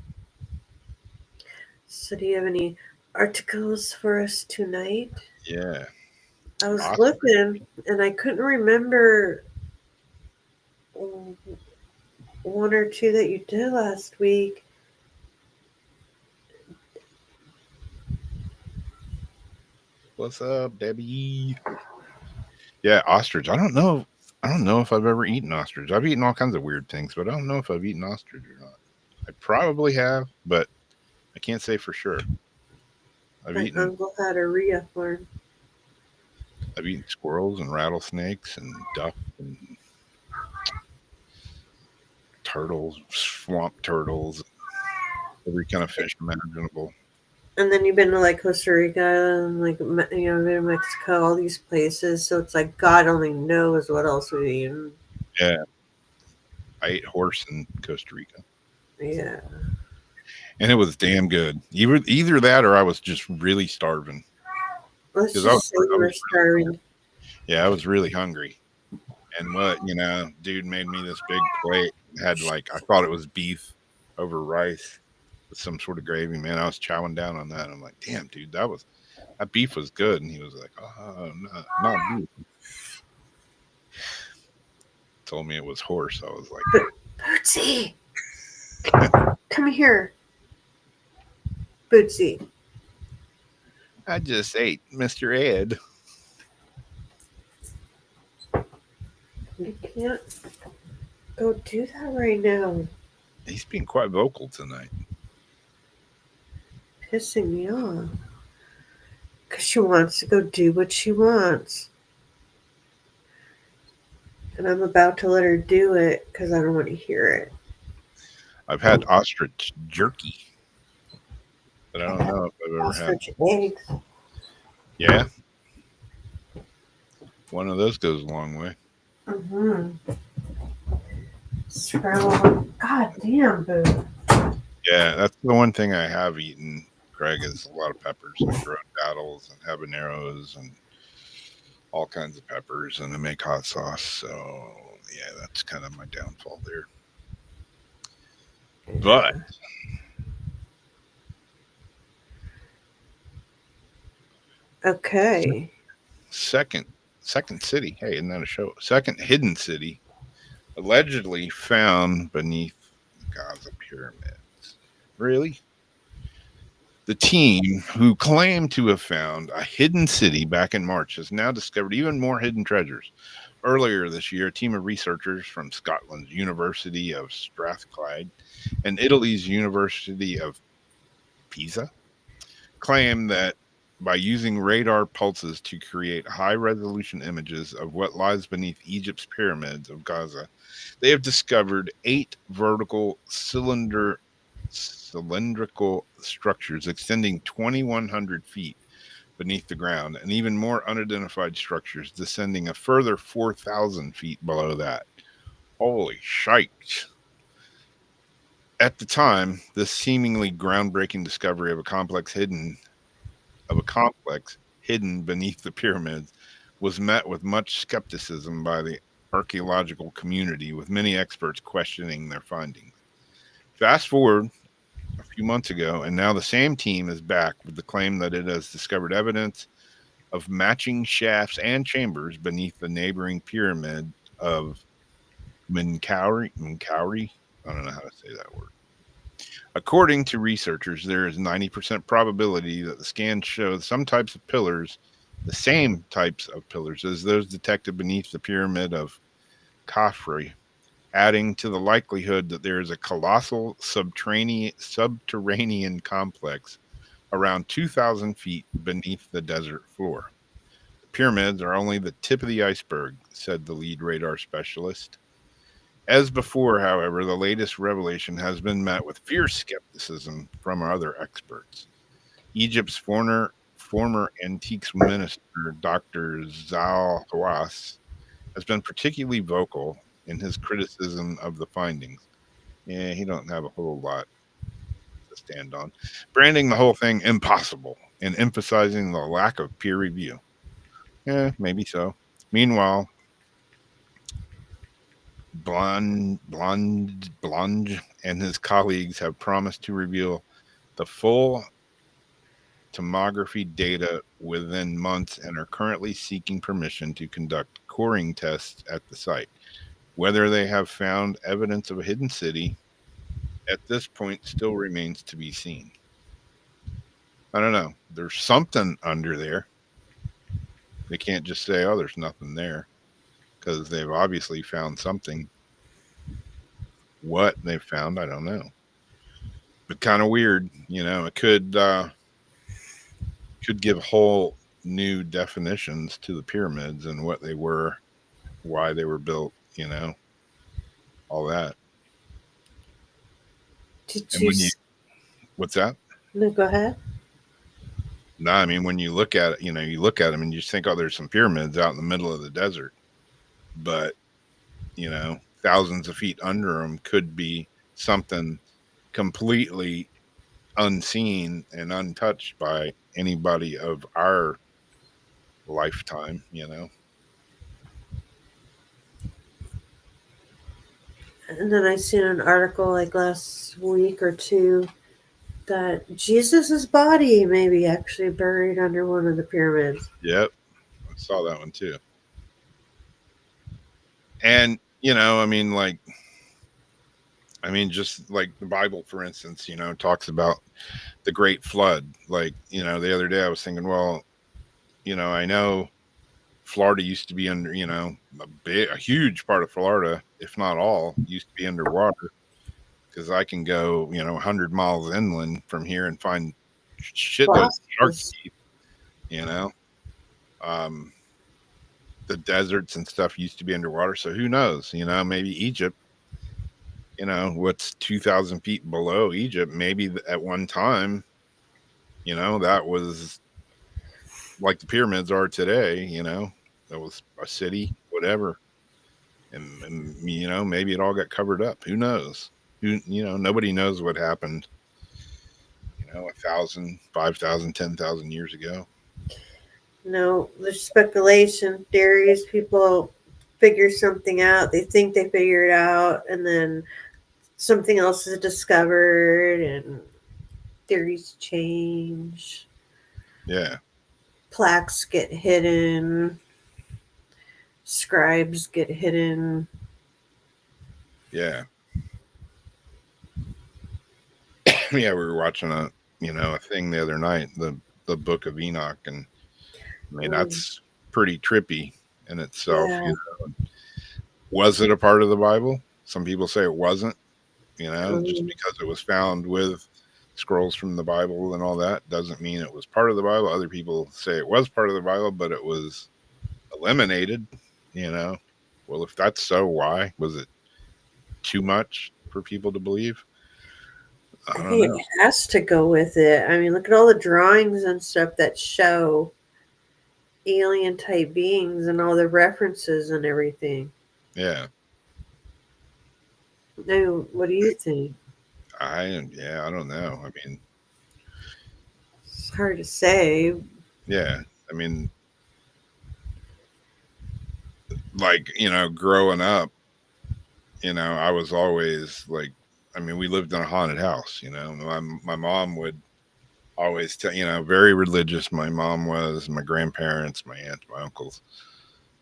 So do you have any articles for us tonight? Yeah. I was Awesome. looking and I couldn't remember one or two that you did last week. What's up, Debbie? Yeah, ostrich. I don't know if I've ever eaten ostrich. I've eaten all kinds of weird things, but I don't know if I've eaten ostrich or not. I probably have, but I can't say for sure. My uncle had a Rhea farm. I've eaten squirrels and rattlesnakes and duck and turtles, swamp turtles, every kind of fish imaginable. And then you've been to like Costa Rica and like been to Mexico, all these places. So it's like God only knows what else we've eaten. Yeah, I ate horse in Costa Rica. Yeah, and it was damn good. Either that or I was just really starving. let's just say you were starving. Yeah, I was really hungry. And dude made me this big plate. Had like I thought it was beef over rice with some sort of gravy. Man, I was chowing down on that. I'm like, damn, dude, that was That beef was good. And he was like, oh, not beef. Told me it was horse. I was like, Bootsy, come here. Bootsy. I just ate Mr. Ed. You can't go do that right now. He's being quite vocal tonight. Pissing me off. Because she wants to go do what she wants. And I'm about to let her do it because I don't want to hear it. I've had ostrich jerky, but I don't know if I've ever had. Ostrich eggs. Yeah. One of those goes a long way. Mm-hmm. Scramble. God damn, Boo. Yeah, that's the one thing I have eaten, Craig, is a lot of peppers. I grow daddles and habaneros and all kinds of peppers, and I make hot sauce. So, yeah, that's kind of my downfall there. But Okay. second city, hey, isn't that a show? Second hidden city, allegedly found beneath the Gaza pyramids. Really? The team who claimed to have found a hidden city back in March has now discovered even more hidden treasures. Earlier this year, a team of researchers from Scotland's University of Strathclyde and Italy's University of Pisa claimed that by using radar pulses to create high resolution images of what lies beneath Egypt's pyramids of Gaza, they have discovered 8 vertical cylindrical structures extending 2,100 feet beneath the ground, and even more unidentified structures descending a further 4,000 feet below that. Holy shite. At the time, this seemingly groundbreaking discovery of a complex hidden beneath the pyramids was met with much skepticism by the archaeological community, with many experts questioning their findings. Fast forward a few months ago, and now the same team is back with the claim that it has discovered evidence of matching shafts and chambers beneath the neighboring pyramid of Menkaure. I don't know how to say that word. According to researchers, there is 90% probability that the scans show some types of pillars, the same types of pillars as those detected beneath the pyramid of Khafre, adding to the likelihood that there is a colossal subterranean complex around 2,000 feet beneath the desert floor. The pyramids are only the tip of the iceberg, said the lead radar specialist. As before, however, the latest revelation has been met with fierce skepticism from other experts. Egypt's former antiques minister, Dr. Zal Hawass, has been particularly vocal in his criticism of the findings. Yeah, he don't have a whole lot to stand on, branding the whole thing impossible and emphasizing the lack of peer review. Yeah, maybe so. Meanwhile, Blonge and his colleagues have promised to reveal the full tomography data within months and are currently seeking permission to conduct coring tests at the site. Whether they have found evidence of a hidden city at this point still remains to be seen. I don't know. There's something under there. They can't just say, oh, there's nothing there, because they've obviously found something. What they've found, I don't know. But kind of weird, it could give whole new definitions to the pyramids and what they were, why they were built, all that. What's that? No, go ahead. No, I mean, when you look at it, you look at them and you just think, oh, there's some pyramids out in the middle of the desert. But, thousands of feet under them could be something completely unseen and untouched by anybody of our lifetime, And then I seen an article like last week or two that Jesus's body may be actually buried under one of the pyramids. Yep. I saw that one too. And, just like the Bible, for instance, talks about the great flood. Like, the other day I was thinking, well, I know Florida used to be under, a huge part of Florida, if not all, used to be underwater. Because I can go, 100 miles inland from here and find shitloads of shark teeth, Um, the deserts and stuff used to be underwater. So who knows? Maybe Egypt, what's 2,000 feet below Egypt, maybe at one time, that was like the pyramids are today, that was a city, whatever. And maybe it all got covered up. Who knows? Nobody knows what happened, 1,000, 5,000, 10,000 years ago. No, there's speculation, theories. People figure something out. They think they figure it out, and then something else is discovered, and theories change. Yeah. Plaques get hidden. Scribes get hidden. Yeah. Yeah, we were watching a thing the other night, the Book of Enoch, and I mean that's pretty trippy in itself. Yeah. Was it a part of the Bible? Some people say it wasn't. Just because it was found with scrolls from the Bible and all that doesn't mean it was part of the Bible. Other people say it was part of the Bible, but it was eliminated. Well, if that's so, why was it too much for people to believe? I think it has to go with it. I mean, look at all the drawings and stuff that show alien type beings and all the references and everything. Yeah. No, what do you think? I don't know. I mean, it's hard to say. Yeah. I mean, like, growing up, I was always like, we lived in a haunted house, my mom would always tell, very religious. My mom was, my grandparents, my aunts, my uncles.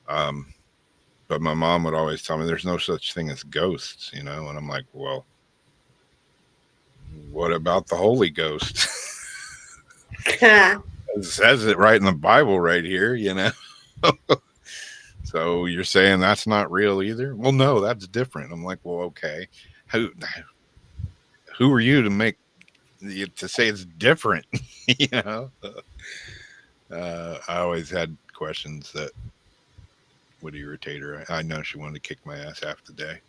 But my mom would always tell me there's no such thing as ghosts, and I'm like, well, what about the Holy Ghost? It says it right in the Bible right here, So you're saying that's not real either? Well, no, that's different. I'm like, well, okay. Who are you to say it's different? I always had questions that would irritate her. I know she wanted to kick my ass half the day.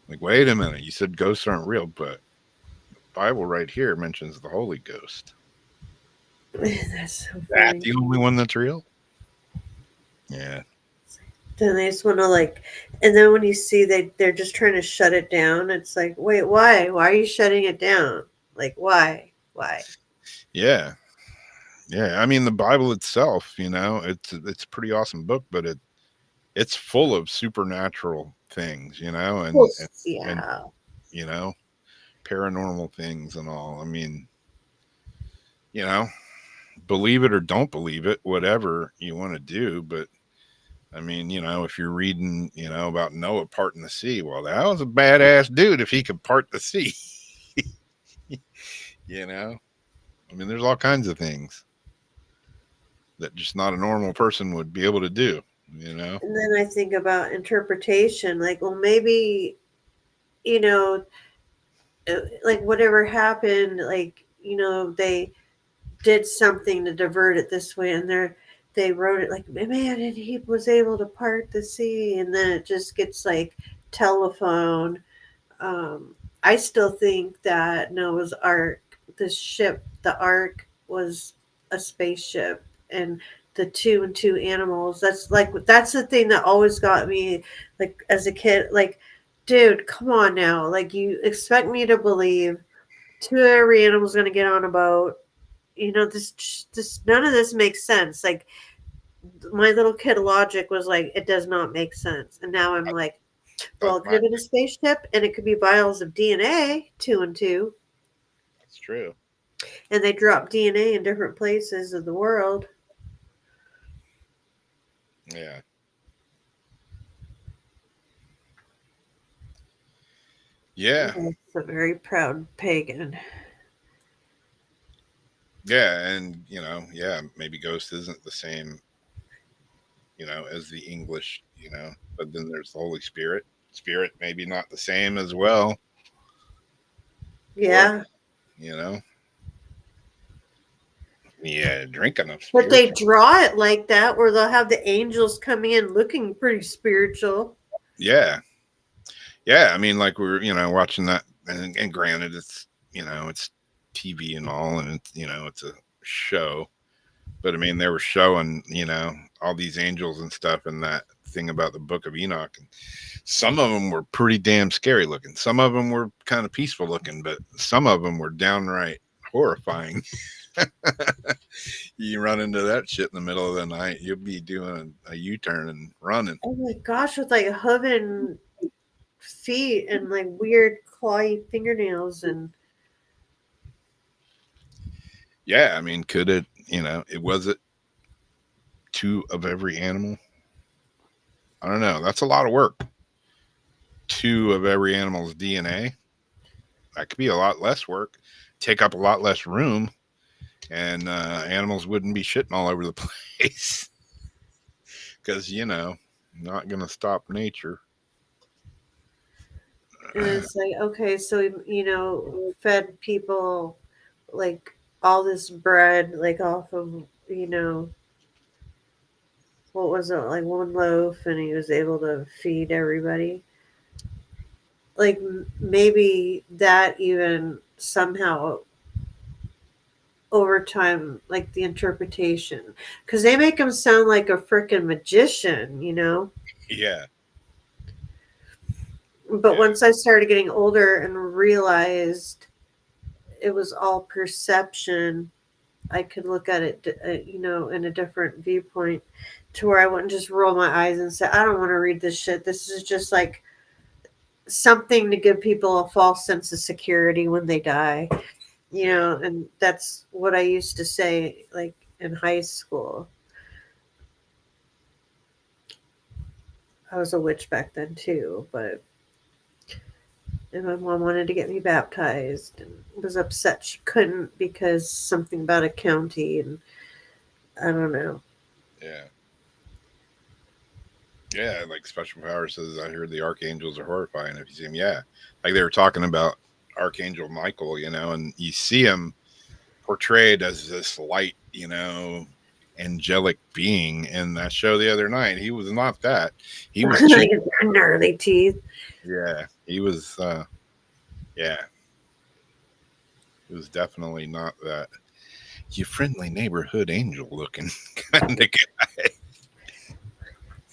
Like, wait a minute, you said ghosts aren't real, but the Bible right here mentions the Holy Ghost. That's so that the only one that's real? Yeah. Then they just want to and then when you see they're just trying to shut it down, it's like, wait, why? Why are you shutting it down? Like, why? Yeah. Yeah. I mean, the Bible itself, it's a pretty awesome book, but it's full of supernatural things, and paranormal things and all. I mean, believe it or don't believe it, whatever you want to do. But I mean, if you're reading, about Noah parting the sea, well, that was a badass dude if he could part the sea. I mean, there's all kinds of things that just not a normal person would be able to do, And then I think about interpretation, like, well, maybe, like whatever happened, they did something to divert it this way, and they wrote it like, man, and he was able to part the sea, and then it just gets like telephone. I still think that Noah's Ark, the Ark was a spaceship, and the 2 and 2 animals. That's the thing that always got me, like as a kid. Like, dude, come on now! Like, you expect me to believe 2 every animal's going to get on a boat? This none of this makes sense. Like, my little kid logic was like, it does not make sense, and now I'm like, Well, it could have been a spaceship, and it could be vials of DNA, 2 and 2, That's true. and they drop DNA in different places of the world. Yeah. Yeah. It's a very proud pagan. Yeah. And, maybe Ghost isn't the same, as the English, but then there's the Holy Spirit. Spirit maybe not the same as well. Yeah. Or, yeah, drink enough But spirit. they draw it like that, where they'll have the angels coming in looking pretty spiritual. Yeah. Yeah. I mean, like we're, watching that. And granted, it's, it's TV and all, and it's, it's a show. But I mean, they were showing, all these angels and stuff, and that thing about the Book of Enoch. And some of them were pretty damn scary looking. Some of them were kind of peaceful looking, but some of them were downright horrifying. You run into that shit in the middle of the night, you'll be doing a U-turn and running. Oh my gosh, with like hooven feet and like weird clawy fingernails and Yeah, I mean, could it, it was it 2 of every animal? I don't know. That's a lot of work. 2 of every animal's DNA. That could be a lot less work. Take up a lot less room, and animals wouldn't be shitting all over the place. Because, not going to stop nature. and it's like, okay, so fed people like all this bread like off of what was it, like 1 loaf, and he was able to feed everybody. Like maybe that even somehow over time, like the interpretation, because they make him sound like a freaking magician. Yeah. But Yeah. once I started getting older and realized it was all perception, I could look at it, in a different viewpoint, to where I wouldn't just roll my eyes and say, I don't want to read this shit. This is just like something to give people a false sense of security when they die, and that's what I used to say, like in high school. I was a witch back then too, and my mom wanted to get me baptized and was upset she couldn't because something about a county, and I don't know. Yeah. Yeah, like Special Power says, I heard the archangels are horrifying if you see them. Yeah. Like they were talking about Archangel Michael, and you see him portrayed as this light, angelic being in that show the other night. He was not that. He was gnarly teeth. Yeah. He was yeah. He was definitely not that you friendly neighborhood angel looking kind of guy.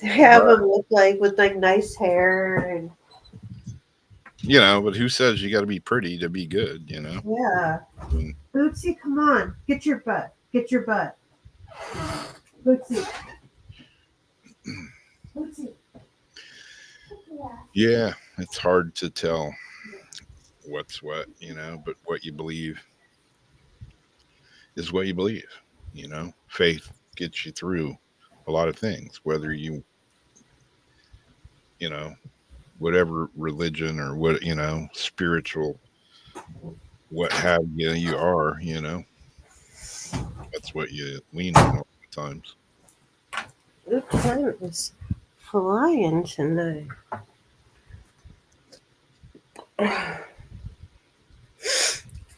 They have him look like with like nice hair and but who says you got to be pretty to be good, yeah. And, Bootsy, come on, get your butt, Bootsy. yeah, it's hard to tell what's what, but what you believe is what you believe. Faith gets you through a lot of things, whether you whatever religion or what, spiritual, what have you are, that's what you lean on all the times. What time is flying tonight?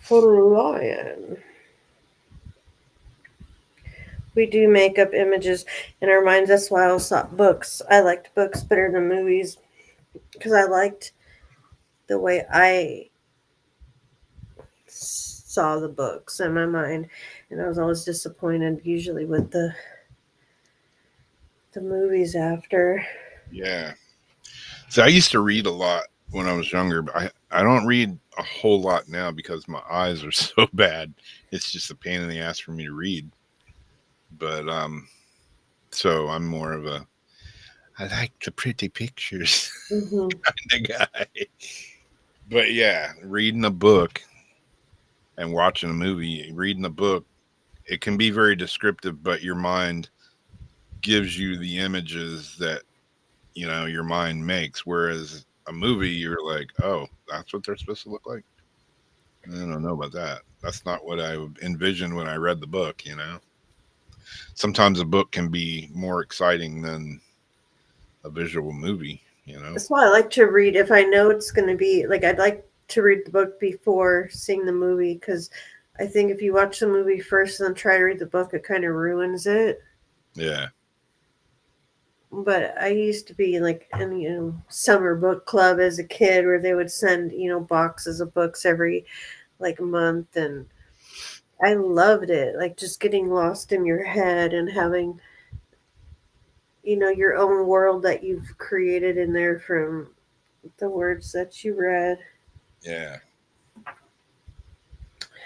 Flying. We do make up images in our minds. That's why I always thought books. I liked books better than movies because I liked the way I saw the books in my mind, and I was always disappointed usually with the movies after. Yeah. So I used to read a lot when I was younger, but I don't read a whole lot now because my eyes are so bad. It's just a pain in the ass for me to read. But so I'm more of a I like the pretty pictures Mhm. kind of guy. But yeah, reading a book and watching a movie, reading a book, it can be very descriptive, but your mind gives you the images that your mind makes. Whereas a movie, you're like, oh, that's what they're supposed to look like. I don't know about that. That's not what I envisioned when I read the book. Sometimes a book can be more exciting than a visual movie. That's why I like to read. If I know it's going to be like, I'd like to read the book before seeing the movie, because I think if you watch the movie first and then try to read the book, it kind of ruins it. Yeah. But I used to be like in summer book club as a kid, where they would send boxes of books every like month, and I loved it. Like just getting lost in your head and having your own world that you've created in there from the words that you read. Yeah.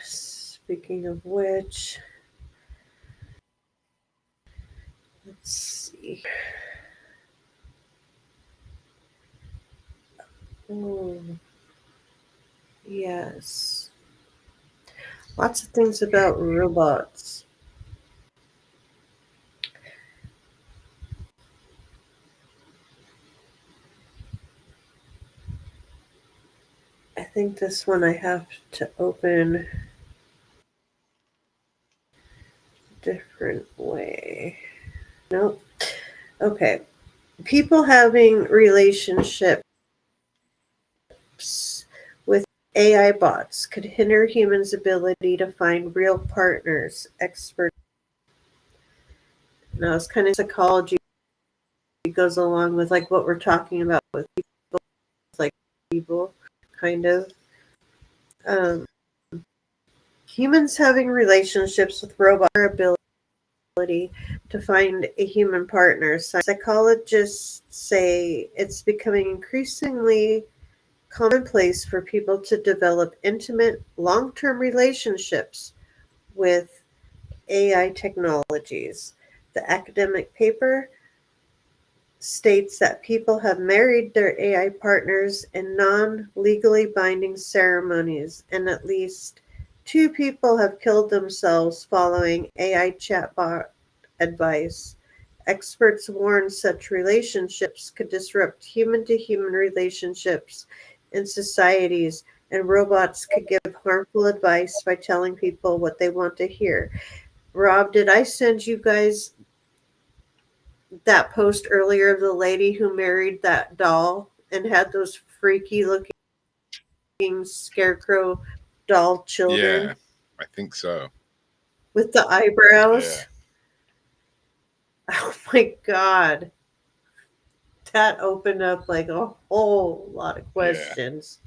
Speaking of which, let's see. Oh, yes. Lots of things about robots. I think this one I have to open a different way. Nope. Okay. People having relationships with AI bots could hinder humans' ability to find real partners, experts. Now, it's kind of psychology goes along with like what we're talking about with people, like people, kind of. Um, Humans having relationships with robots are ability to find a human partner. Psychologists say it's becoming increasingly commonplace for people to develop intimate, long-term relationships with AI technologies. The academic paper states that people have married their AI partners in non-legally binding ceremonies, and at least 2 people have killed themselves following AI chatbot advice. Experts warn such relationships could disrupt human-to-human relationships in societies, and robots could give harmful advice by telling people what they want to hear. Rob, did I send you guys that post earlier of the lady who married that doll and had those freaky looking scarecrow doll children Yeah. I think so. with the Yeah. eyebrows? Oh my god. That opened up like a whole lot of Yeah. questions.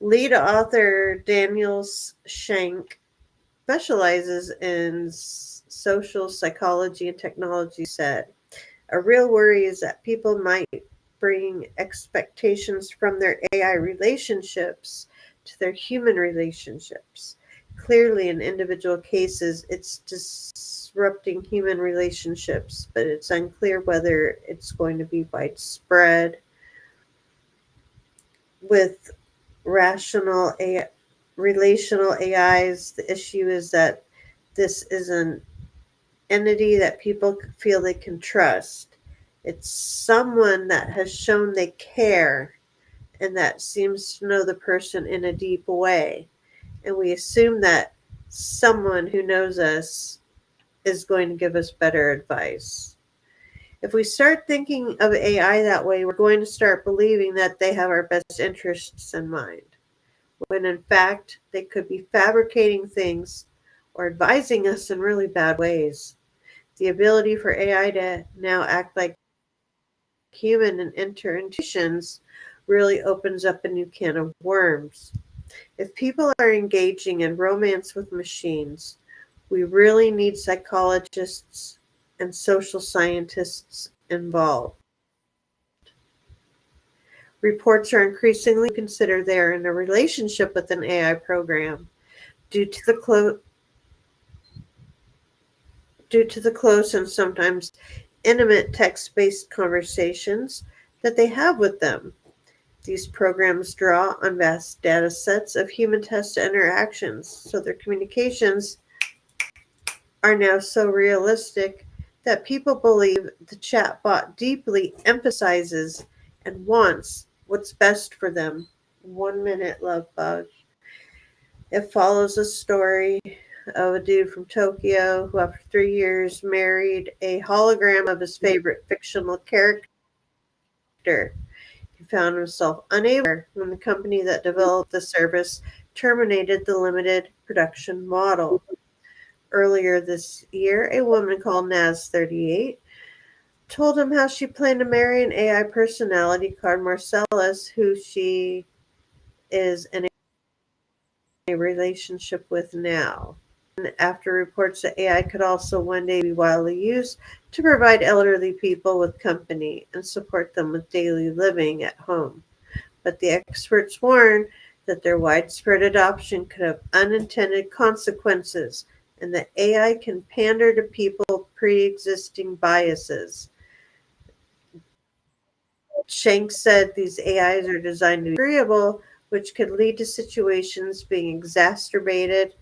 Lead author Daniel Shank specializes in social psychology and technology, said. A real worry is that people might bring expectations from their AI relationships to their human relationships. Clearly, in individual cases, it's disrupting human relationships, but it's unclear whether it's going to be widespread. With relational AIs, the issue is that this is an entity that people feel they can trust. It's someone that has shown they care and that seems to know the person in a deep way. And we assume that someone who knows us is going to give us better advice. If we start thinking of AI that way, we're going to start believing that they have our best interests in mind, when in fact they could be fabricating things or advising us in really bad ways. The ability for AI to now act like human and enter intuitions really opens up a new can of worms. If people are engaging in romance with machines, we really need psychologists and social scientists involved. Reports are increasingly consider they are in a relationship with an AI program due to the close and sometimes intimate text-based conversations that they have with them. These programs draw on vast data sets of human test interactions, so their communications are now so realistic that people believe the chatbot deeply emphasizes and wants what's best for them. 1 minute love bug. It follows a story of a dude from Tokyo who, after 3 years, married a hologram of his favorite fictional character. He found himself unable when the company that developed the service terminated the limited production model. Earlier this year, a woman called Naz38 told him how she planned to marry an AI personality called Marcellus, who she is in a relationship with now. After reports that AI could also one day be widely used to provide elderly people with company and support them with daily living at home. But the experts warn that their widespread adoption could have unintended consequences and that AI can pander to people's pre-existing biases. Shanks said these AIs are designed to be agreeable, which could lead to situations being exacerbated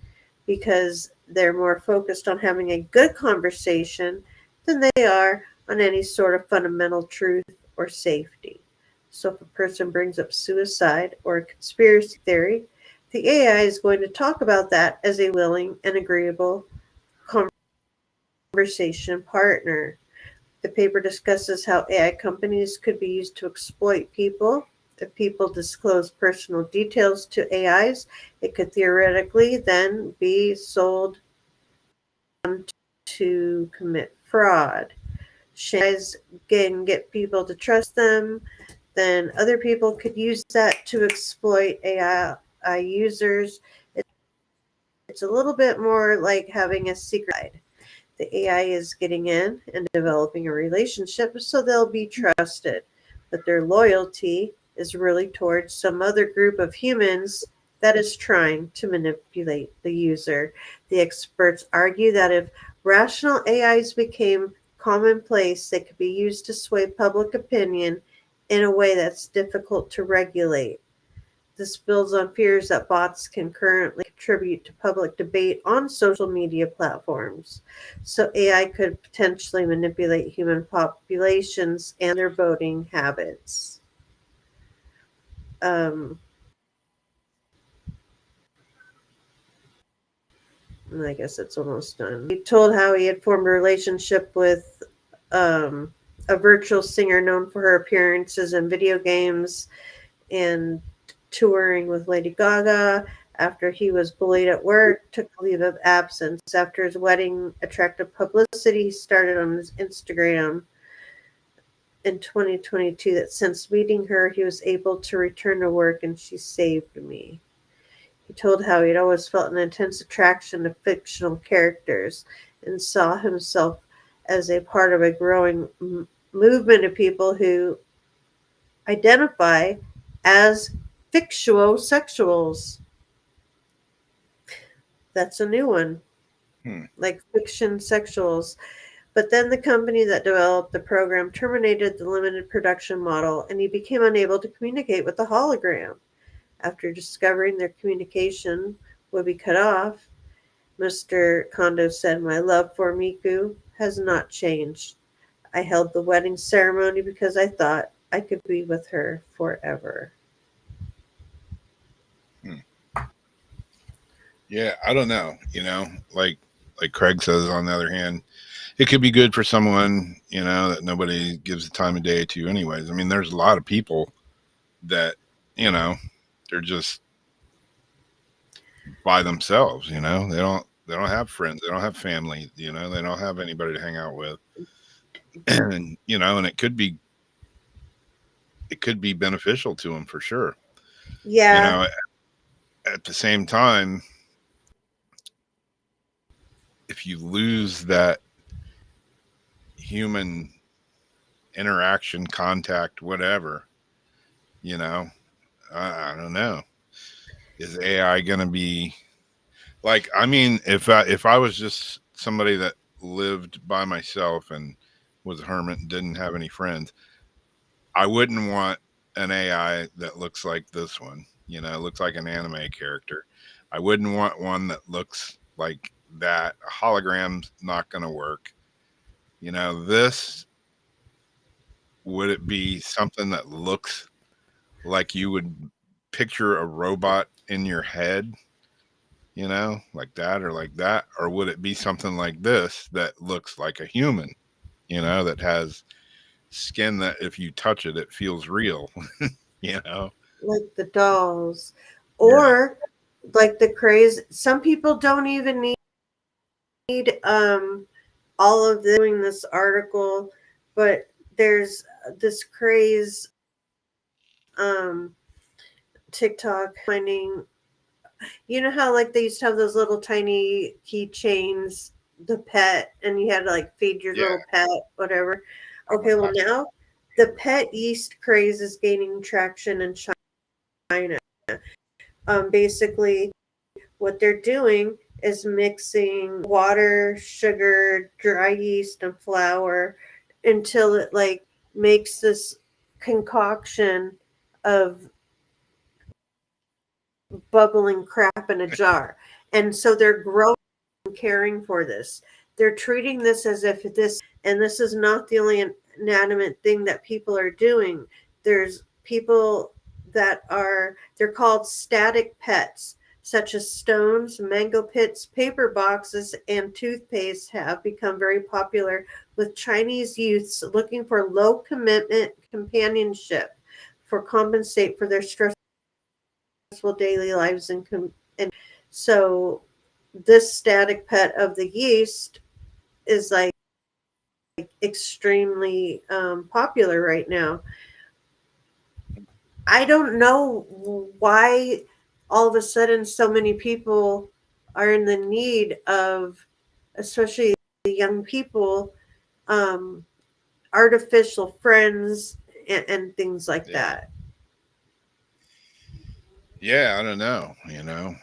because they're more focused on having a good conversation than they are on any sort of fundamental truth or safety. So if a person brings up suicide or a conspiracy theory, the AI is going to talk about that as a willing and agreeable conversation partner. The paper discusses how AI companies could be used to exploit people. If people disclose personal details to AIs, it could theoretically then be sold to commit fraud. AIs can get people to trust them, then other people could use that to exploit AI users. It's a little bit more like having a secret. The AI is getting in and developing a relationship so they'll be trusted, but their loyalty is really towards some other group of humans that is trying to manipulate the user. The experts argue that if rational AIs became commonplace, they could be used to sway public opinion in a way that's difficult to regulate. This builds on fears that bots can currently contribute to public debate on social media platforms. So AI could potentially manipulate human populations and their voting habits. And I guess it's almost done. He told how he had formed a relationship with a virtual singer known for her appearances in video games and touring with Lady Gaga. After he was bullied at work, took a leave of absence. After his wedding attracted publicity, he started on his Instagram in 2022 that since meeting her, he was able to return to work and she saved me. He told how he'd always felt an intense attraction to fictional characters and saw himself as a part of a growing movement of people who identify as fictio-sexuals. That's a new one. Like fiction sexuals. But then the company that developed the program terminated the limited production model and he became unable to communicate with the hologram. After discovering their communication would be cut off, Mr. Kondo said, "My love for Miku has not changed. I held the wedding ceremony because I thought I could be with her forever." Yeah, I don't know. Like Craig says, on the other hand, it could be good for someone, that nobody gives the time of day to anyways. I mean, there's a lot of people that, they're just by themselves, they don't have friends, they don't have family, they don't have anybody to hang out with. And, and it could be beneficial to them for sure. Yeah. At the same time, if you lose that human interaction, contact, whatever, I don't know. Is AI going to be if I was just somebody that lived by myself and was a hermit and didn't have any friends. I wouldn't want an AI that looks like this one. You know, looks like an anime character. I wouldn't want one that looks like that. A hologram's not going to work. You know, this, would it be something that looks like you would picture a robot in your head, you know, like that or like that? Or would it be something like this that looks like a human, you know, that has skin that if you touch it, it feels real, you know? Like the dolls, Yeah. or like the craze. Some people don't even need all of doing this article, but there's this craze um TikTok finding, you know how like they used to have those little tiny keychains, the pet, and you had to like feed your Yeah. little pet, whatever. Oh my Okay, well gosh. now the pet yeast craze is gaining traction in China. Basically, what they're doing is mixing water, sugar, dry yeast, and flour until it like makes this concoction of bubbling crap in a jar. And so they're growing and caring for this. They're treating this as if and this is not the only inanimate thing that people are doing. There's people they're called static pets, such as stones, mango pits, paper boxes, and toothpaste have become very popular with Chinese youths looking for low commitment companionship for compensate for their stressful daily lives and so this static pet of the yeast is like extremely popular right now. I don't know why all of a sudden so many people are in the need of, especially the young people, um, artificial friends and things like Yeah. that. Yeah. I don't know. You know,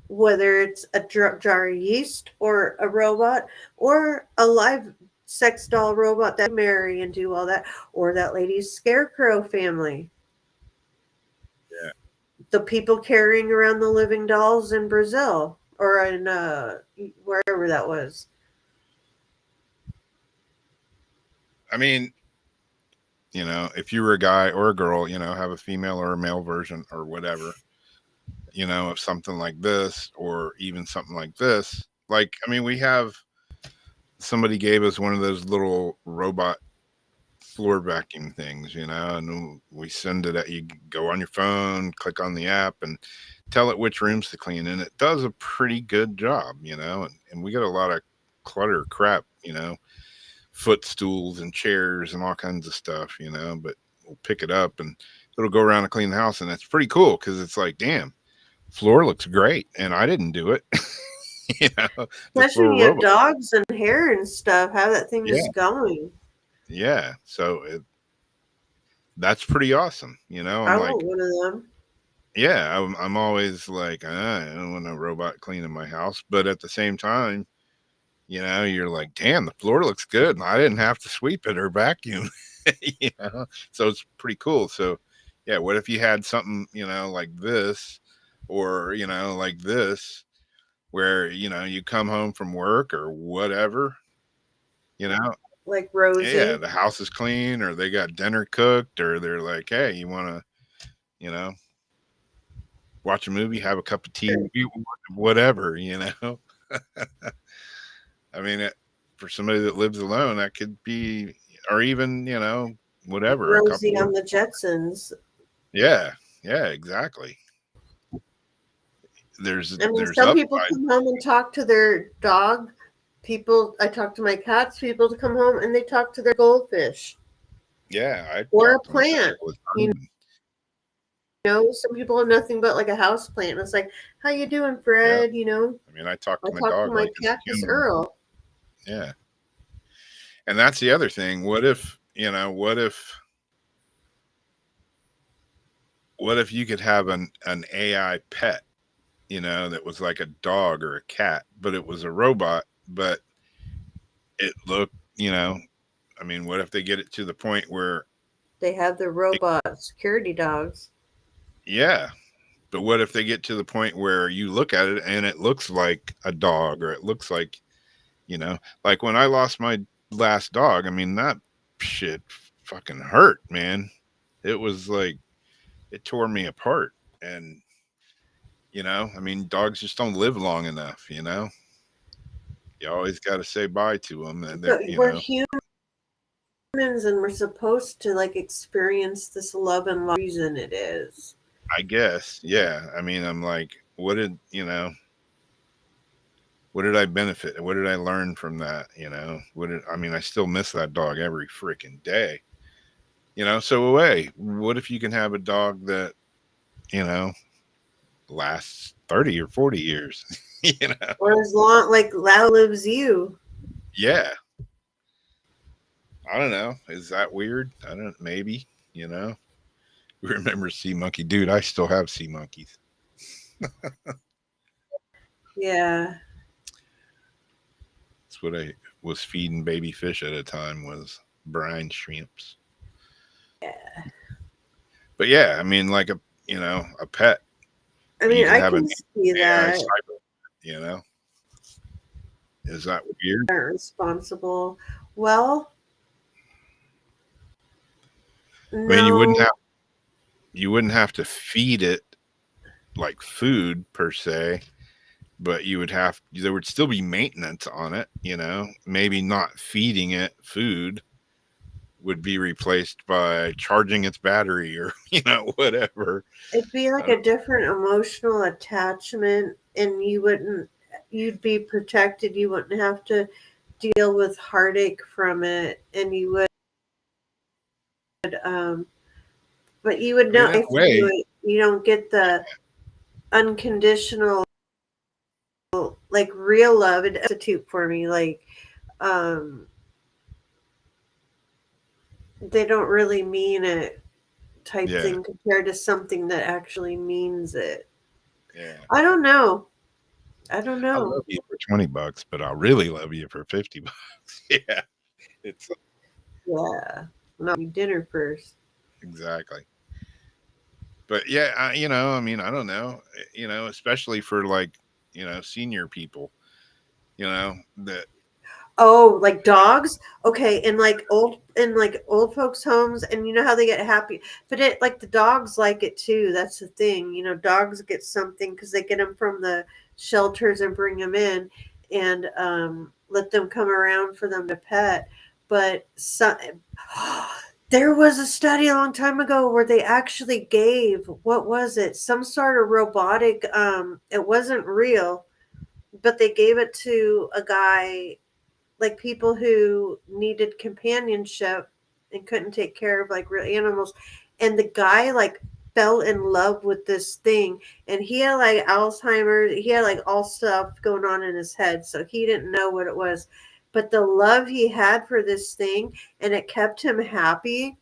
Whether it's a jar of yeast or a robot or a live sex doll robot that marry and do all that, or that lady's scarecrow family. yeah. The people carrying around the living dolls in Brazil or in wherever that was. I mean, you know, if you were a guy or a girl, you know, have a female or a male version or whatever, you know, of something like this or even something like this. Like, I mean, we have somebody gave us one of those little robot floor vacuum things, you know, and we send it at you go on your phone, click on the app and tell it which rooms to clean. And it does a pretty good job, you know, and we get a lot of clutter crap, you know, footstools and chairs and all kinds of stuff, you know, but we'll pick it up and it'll go around and clean the house. And it's pretty cool because it's like, damn, floor looks great. And I didn't do it. You know, the Especially floor when you have robot. dogs and hair and stuff, how that thing Yeah. is going. Yeah. So that's pretty awesome. You know, I I'm want like, one of them. yeah, I'm always like, I don't want a robot cleaning my house. But at the same time, you know, you're like, damn, the floor looks good. And I didn't have to sweep it or vacuum, you know, so it's pretty cool. So, yeah, what if you had something, you know, like this or, you know, like this, where, you know, you come home from work or whatever, you know, Like yeah, Rosie. the house is clean or they got dinner cooked or they're like, hey, you want to, you know, watch a movie, have a cup of tea, whatever, you know. I mean, for somebody that lives alone, that could be, or even, you know, whatever, a Rosie couple of, on the Jetsons. yeah, yeah, exactly. There's I mean, there's some people upside. come home and talk to their dog. People, I talk to my cats. People to come home and they talk to their goldfish Yeah, I or a talk to my cat plant. all the You time. know, some people have nothing but like a house plant. And it's like, how you doing, Yeah, Fred? You know, I mean, I talk I to my talk to dog my like it's a cactus human. Earl. Yeah, and that's the other thing. What if, you know, what if you could have an AI pet, you know, that was like a dog or a cat, but it was a robot, but it looked, I mean, what if they get it to the point where, They have the robot security dogs. yeah, but what if they get to the point where you look at it and it looks like a dog, or it looks like, like when I lost my last dog, I mean, that shit fucking hurt, man. It was like, it tore me apart. And, I mean, dogs just don't live long enough, You always got to say bye to them. And they're, But we're humans and we're supposed to like experience this love and love reason it is. I guess, yeah. I mean, I'm like, what did I benefit? What did I learn from that? I mean, I still miss that dog every freaking day. So what if you can have a dog that, lasts 30 or 40 years, Or as long like Lao lives you. Yeah. I don't know. Is that weird? Maybe, remember sea monkey, dude. I still have sea monkeys. Yeah. That's what I was feeding baby fish at a time, was brine shrimps. Yeah. But yeah, I mean, like a pet. I mean, I can see that. Is that weird? Aren't responsible. Well, I mean, you wouldn't have to feed it like food per se, but there would still be maintenance on it, maybe not feeding it food would be replaced by charging its battery or, whatever. It'd be like a different emotional attachment, and you'd be protected. You wouldn't have to deal with heartache from it, and you would, but you would know if you don't get the unconditional, like real love. It substitute for me, like, they don't really mean it type thing compared to something that actually means it. Yeah. I don't know. I love you for $20, but I'll really love you for $50. Yeah. Not dinner first. Exactly. But yeah, I mean, I don't know, especially for like, senior people, that. Oh, like dogs? Okay, in like old folks' homes, and you know how they get happy, but it like the dogs like it too. That's the thing, dogs get something because they get them from the shelters and bring them in, and let them come around for them to pet. But there was a study a long time ago where they actually gave, what was it? Some sort of robotic. It wasn't real, but they gave it to a guy, like people who needed companionship and couldn't take care of like real animals, and the guy like fell in love with this thing, and he had like Alzheimer's, he had like all stuff going on in his head, so he didn't know what it was, but the love he had for this thing, and it kept him happy.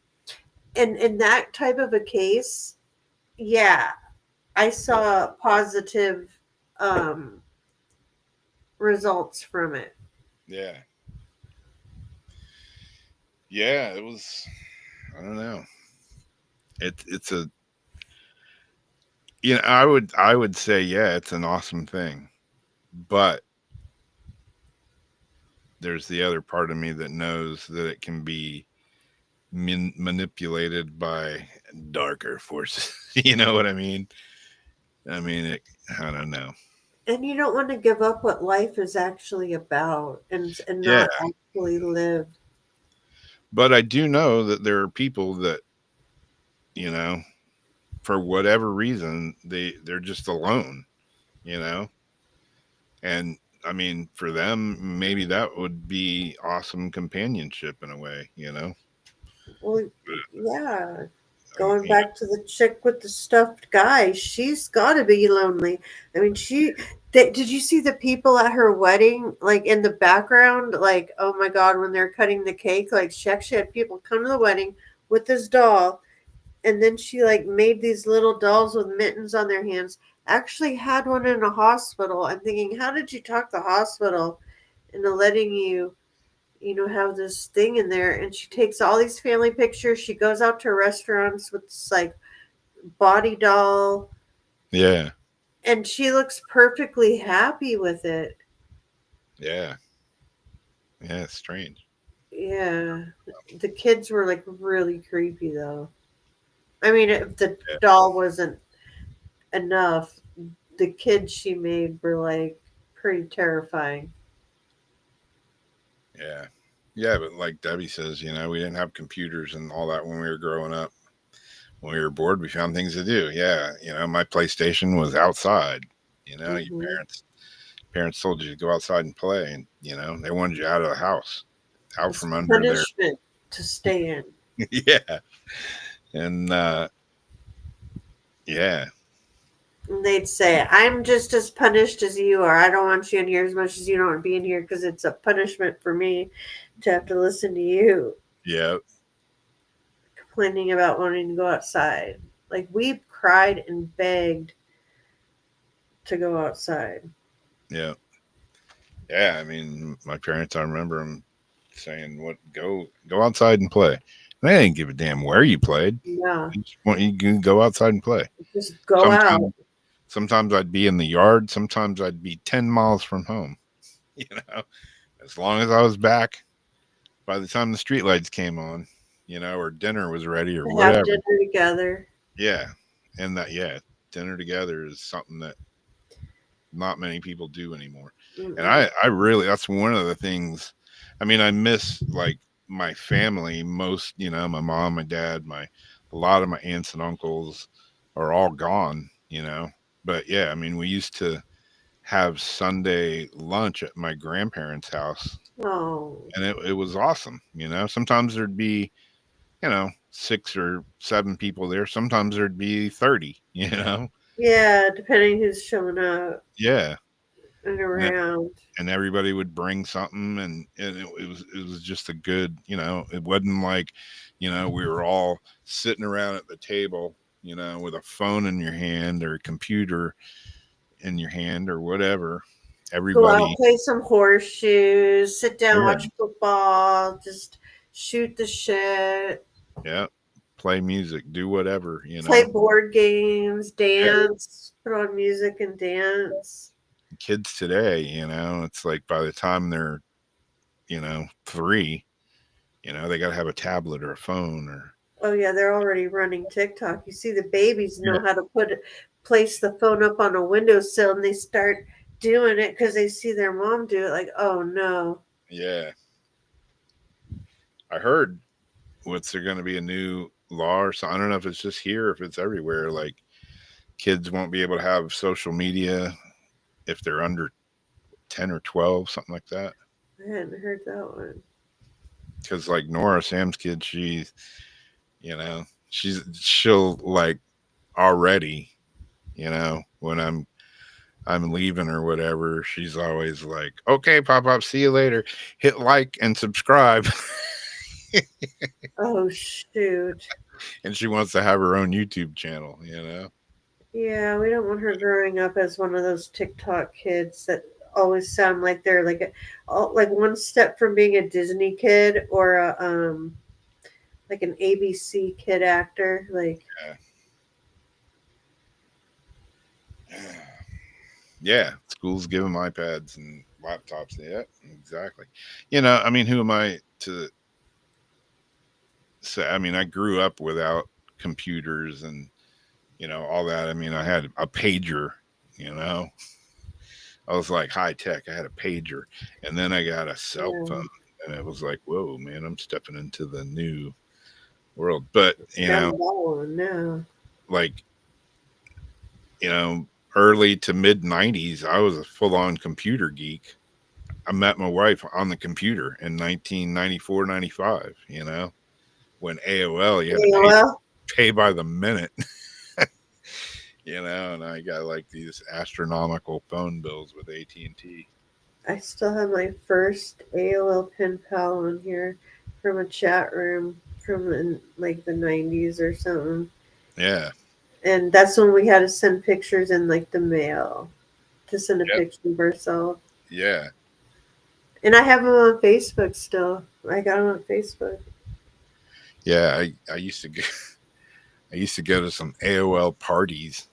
And in that type of a case, yeah, I saw positive results from it. Yeah. Yeah, it was, I don't know. It's a, I would say, yeah, it's an awesome thing, but there's the other part of me that knows that it can be manipulated by darker forces. You know what I mean? I mean, I don't know. And you don't want to give up what life is actually about, and not actually live. But I do know that there are people that, for whatever reason, they're just alone, and I mean, for them, maybe that would be awesome companionship in a way, Well, yeah. Going back to the chick with the stuffed guy, she's got to be lonely. I mean, did you see the people at her wedding, like in the background? Like, oh my God, when they're cutting the cake, like she actually had people come to the wedding with this doll, and then she like made these little dolls with mittens on their hands. Actually had one in a hospital. I'm thinking, how did you talk the hospital into letting you have this thing in there, and she takes all these family pictures. She goes out to restaurants with this like body doll, Yeah. and she looks perfectly happy with it. Yeah. Yeah. It's strange. Yeah, the kids were like really creepy though. I mean, if the Yeah. doll wasn't enough, the kids she made were like pretty terrifying. Yeah. Yeah. But like Debbie says, we didn't have computers and all that when we were growing up. When we were bored, we found things to do. Yeah. My PlayStation was outside. Your Hmm. parents told you to go outside and play, and they wanted you out of the house, out It's from under their punishment to stay in. yeah. And yeah. And they'd say, "I'm just as punished as you are. I don't want you in here as much as you don't want to be in here because it's a punishment for me to have to listen to you Yeah. complaining about wanting to go outside." Like we cried and begged to go outside. Yeah. Yeah. I mean, my parents, I remember them saying, "What? Go outside and play." And they didn't give a damn where you played. Yeah, They just want you to go outside and play. just go out. Sometimes I'd be in the yard. Sometimes I'd be 10 miles from home. You know, as long as I was back by the time the streetlights came on, or dinner was ready or To have whatever. dinner together. Yeah. And dinner together is something that not many people do anymore. And Mm-mm. I really, that's one of the things. I mean, I miss like my family most, my mom, my dad, a lot of my aunts and uncles are all gone. But yeah, I mean, we used to have Sunday lunch at my grandparents' house, Oh, and it was awesome. Sometimes there'd be, 6 or 7 people there. Sometimes there'd be 30. yeah, depending who's showing up Yeah. and And, e- around. and everybody would bring something, and it was just a good, it wasn't like, we were all sitting around at the table, with a phone in your hand or a computer in your hand or whatever. Go out, Everybody, play some horseshoes, sit down, yeah, watch football, just shoot the shit, yeah, play music, do whatever. play board games, Yeah. dance, put on music and dance. Kids today, it's like by the time they're, 3, they got to have a tablet or a phone or, Oh yeah, they're already running TikTok. You see the babies yeah, know how to place the phone up on a windowsill and they start doing it because they see their mom do it. Like, oh no. yeah. I heard what's there going to be a new law or something. I don't know if it's just here or if it's everywhere. Like kids won't be able to have social media if they're under 10 or 12, something like that. I hadn't heard that one. Because like Nora, Sam's kid, you know, she'll like already, when I'm leaving or whatever, she's always like, okay, Pop, see you later. Hit like and subscribe. Oh shoot. And she wants to have her own YouTube channel. Yeah, we don't want her growing up as one of those TikTok kids that always sound like they're like one step from being a Disney kid or like an ABC kid actor. Like, Yeah, schools give them iPads and laptops. Yeah, exactly. I mean, who am I to say? I mean, I grew up without computers and all that. I mean, I had a pager. You know, I was like high tech. I had a pager, and then I got a cell yeah, phone, and it was like, whoa, man, I'm stepping into the new world. But got them all now. like early to mid '90s, I was a full on computer geek. I met my wife on the computer in 1994, 95, when AOL, you had to AOL. pay by the minute, and I got like these astronomical phone bills with AT&T. I still have my first AOL pen pal on here from a chat room from like the 90s or something. Yeah. And that's when we had to send pictures in like the mail to send a Yep. picture of ourselves. Yeah. And I have them on Facebook still. I got them on Facebook. Yeah, I used to go, I used to go to some AOL parties.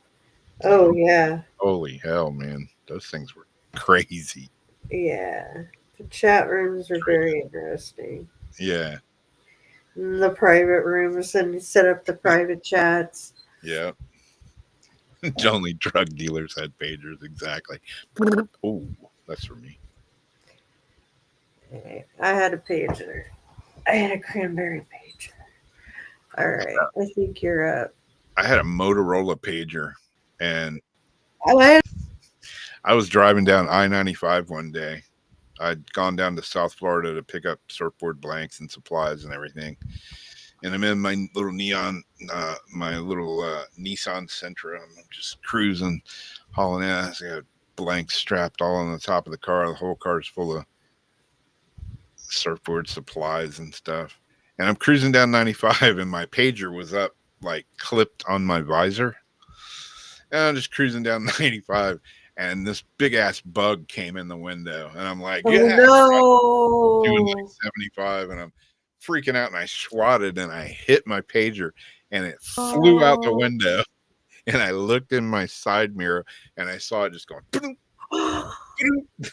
Oh yeah, Holy hell, man. Those things were crazy. yeah. The chat rooms are very interesting. Yeah. And the private rooms, and you set up the private chats. Yeah. Only drug dealers had pagers, exactly. Oh, that's for me. I had a pager. I had a cranberry pager. All right, I think you're up. I had a Motorola pager, and I had I was driving down I-95 one day. I'd gone down to South Florida to pick up surfboard blanks and supplies and everything. And I'm in my little Nissan Sentra. I'm just cruising, hauling ass. I got blanks strapped all on the top of the car. The whole car is full of surfboard supplies and stuff. And I'm cruising down 95, and my pager was up, like clipped on my visor. And I'm just cruising down 95, and this big ass bug came in the window, and I'm like, yeah, doing like 75, and I'm freaking out, and I swatted, and I hit my pager, and it flew out the window. And I looked in my side mirror, and I saw it just going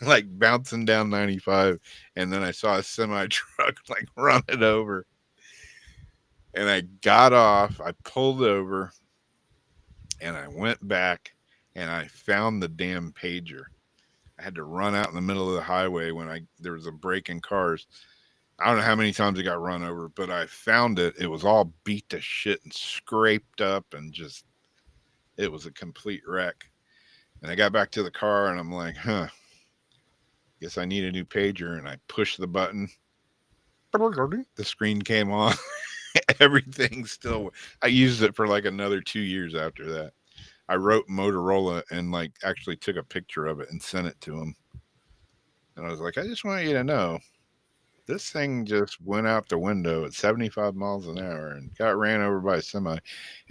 like bouncing down 95, and then I saw a semi truck like run it over, and I got off, I pulled over, and I went back, and I found the damn pager. I had to run out in the middle of the highway when there was a break in cars. I don't know how many times it got run over, but I found it. It was all beat to shit and scraped up, and just, it was a complete wreck. And I got back to the car, and I'm like, guess I need a new pager. And I pushed the button. The screen came on. Everything still. I used it for like another 2 years after that. I wrote Motorola and like actually took a picture of it and sent it to them. And I was like, I just want you to know, this thing just went out the window at 75 miles an hour and got ran over by a semi,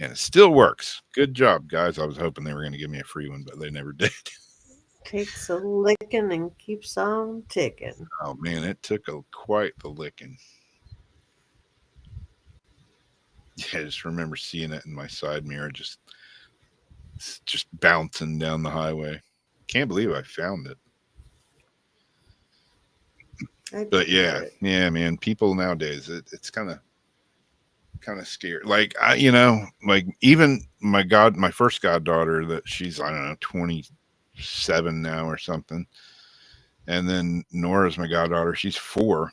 and it still works. Good job, guys. I was hoping they were going to give me a free one, but they never did. takes a licking and keeps on ticking. Oh man, it took quite the licking. Yeah, I just remember seeing it in my side mirror, just bouncing down the highway. Can't believe I found it. But yeah, man, people nowadays, it's kind of scary. Like like even my first goddaughter, that she's, I don't know, 27 now or something. And then Nora's my goddaughter, she's 4,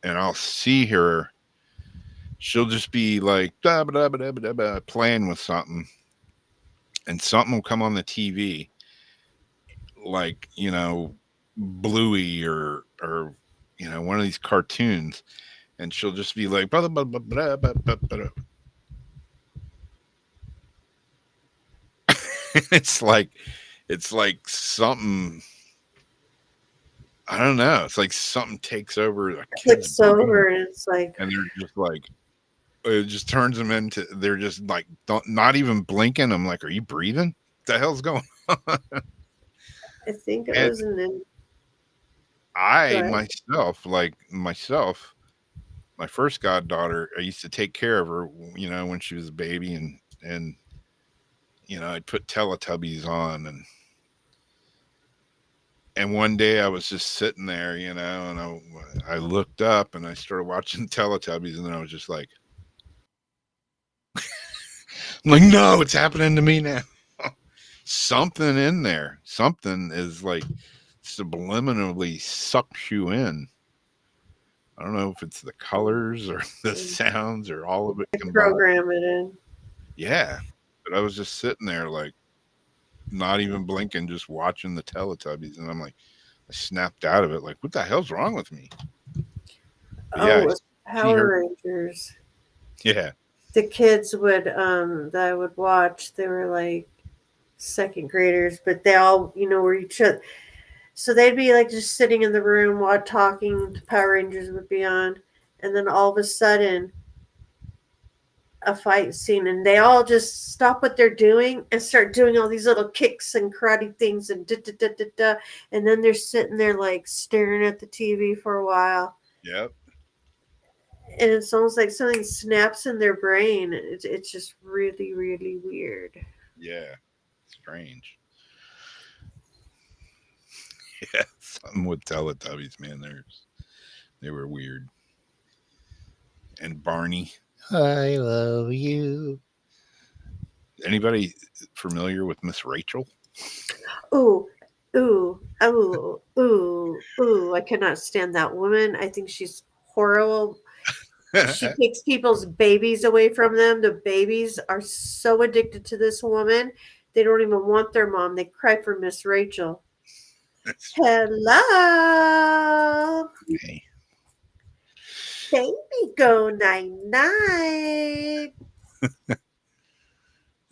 and I'll see her. She'll just be like playing with something, and something will come on the TV, like, Bluey or one of these cartoons, and she'll just be like blah, blah, blah, blah, blah, blah, blah. it's like something, I don't know, it's like something takes over a kid's brain, and it's like, and they're just like, it just turns them into, they're just like not even blinking. I'm like, are you breathing? What the hell's going on? I think it was myself, my first goddaughter, I used to take care of her, when she was a baby, and I'd put Teletubbies on, and one day I was just sitting there, and I looked up and I started watching Teletubbies, and then I was just like, I'm like, no, it's happening to me now. Something in there, something is like subliminally sucks you in. I don't know if it's the colors or the sounds or all of it combined. Program it in. Yeah, but I was just sitting there, like, not even blinking, just watching the Teletubbies, and I'm like, I snapped out of it, like, what the hell's wrong with me? But yeah, it was Power Rangers. Yeah. The kids would that I would watch, they were like second graders, but they all, were each other. So they'd be like just sitting in the room while talking. Power Rangers would be on, and then all of a sudden, a fight scene, and they all just stop what they're doing and start doing all these little kicks and karate things and da da da da da, and then they're sitting there like staring at the TV for a while, Yep. and it's almost like something snaps in their brain. It's just really really weird. Yeah. Strange. Yeah. Something with Teletubbies, man. They were weird. And Barney. I love you. Anybody familiar with Miss Rachel? Ooh, ooh, ooh, ooh, ooh! I cannot stand that woman. I think she's horrible. She takes people's babies away from them. The babies are so addicted to this woman. They don't even want their mom. They cry for Miss Rachel. Hello. Okay. Baby go night night.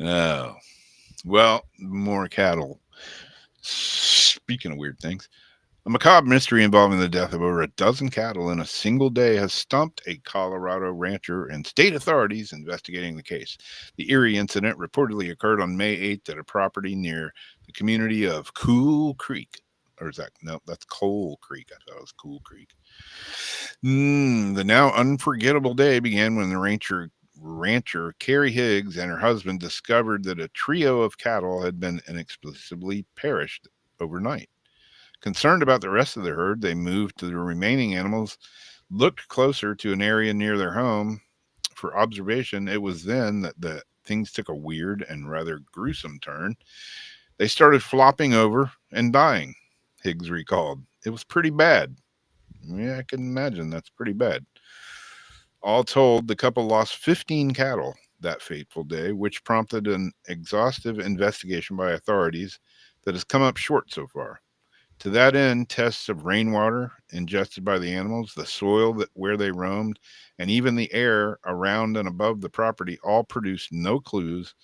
Oh. Well, more cattle. Speaking of weird things, a macabre mystery involving the death of over a dozen cattle in a single day has stumped a Colorado rancher and state authorities investigating the case. The eerie incident reportedly occurred on May 8th at a property near the community of Cool Creek. Or is that? No, that's Coal Creek. I thought it was Cool Creek. The now unforgettable day began when the rancher Carrie Higgs and her husband discovered that a trio of cattle had been inexplicably perished overnight. Concerned about the rest of the herd, they moved to the remaining animals, looked closer to an area near their home for observation. It was then that the things took a weird and rather gruesome turn. They started flopping over and dying, Higgs recalled. It was pretty bad. Yeah, I can imagine that's pretty bad. All told, the couple lost 15 cattle that fateful day, which prompted an exhaustive investigation by authorities that has come up short so far. To that end, tests of rainwater ingested by the animals, the soil where they roamed, and even the air around and above the property all produced no clues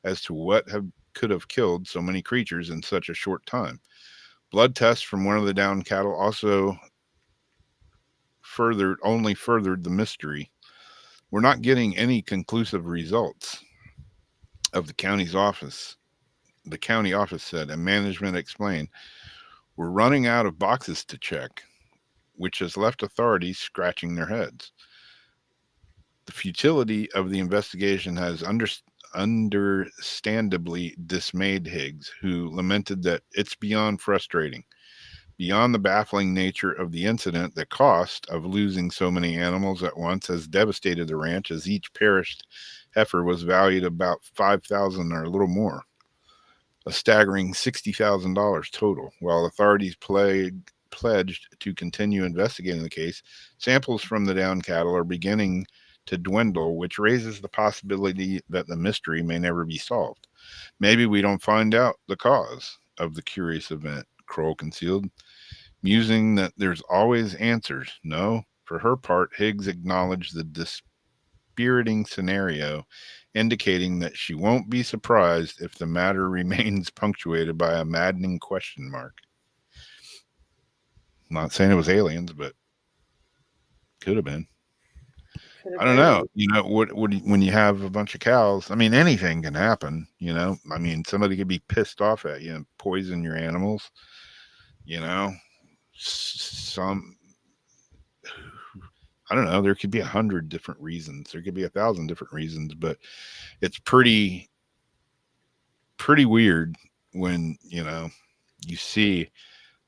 as to what could have killed so many creatures in such a short time. Blood tests from one of the downed cattle also furthered the mystery. We're not getting any conclusive results of the county's office. The county office said, and management explained, we're running out of boxes to check, which has left authorities scratching their heads. The futility of the investigation has understandably dismayed Higgs, who lamented that it's beyond frustrating. Beyond the baffling nature of the incident, the cost of losing so many animals at once has devastated the ranch, as each perished heifer was valued about $5,000 or a little more, a staggering $60,000 total. While authorities pledged to continue investigating the case, samples from the downed cattle are beginning to dwindle, which raises the possibility that the mystery may never be solved. Maybe we don't find out the cause of the curious event, Kroll concealed, musing that there's always answers. No, for her part, Higgs acknowledged the dispiriting scenario, indicating that she won't be surprised if the matter remains punctuated by a maddening question mark. Not saying it was aliens, but could have been. I don't know. What when you have a bunch of cows, I mean, anything can happen. I mean, somebody could be pissed off at you and poison your animals. Some, I don't know. There could be 100 different reasons. There could be 1,000 different reasons, but it's pretty weird when you see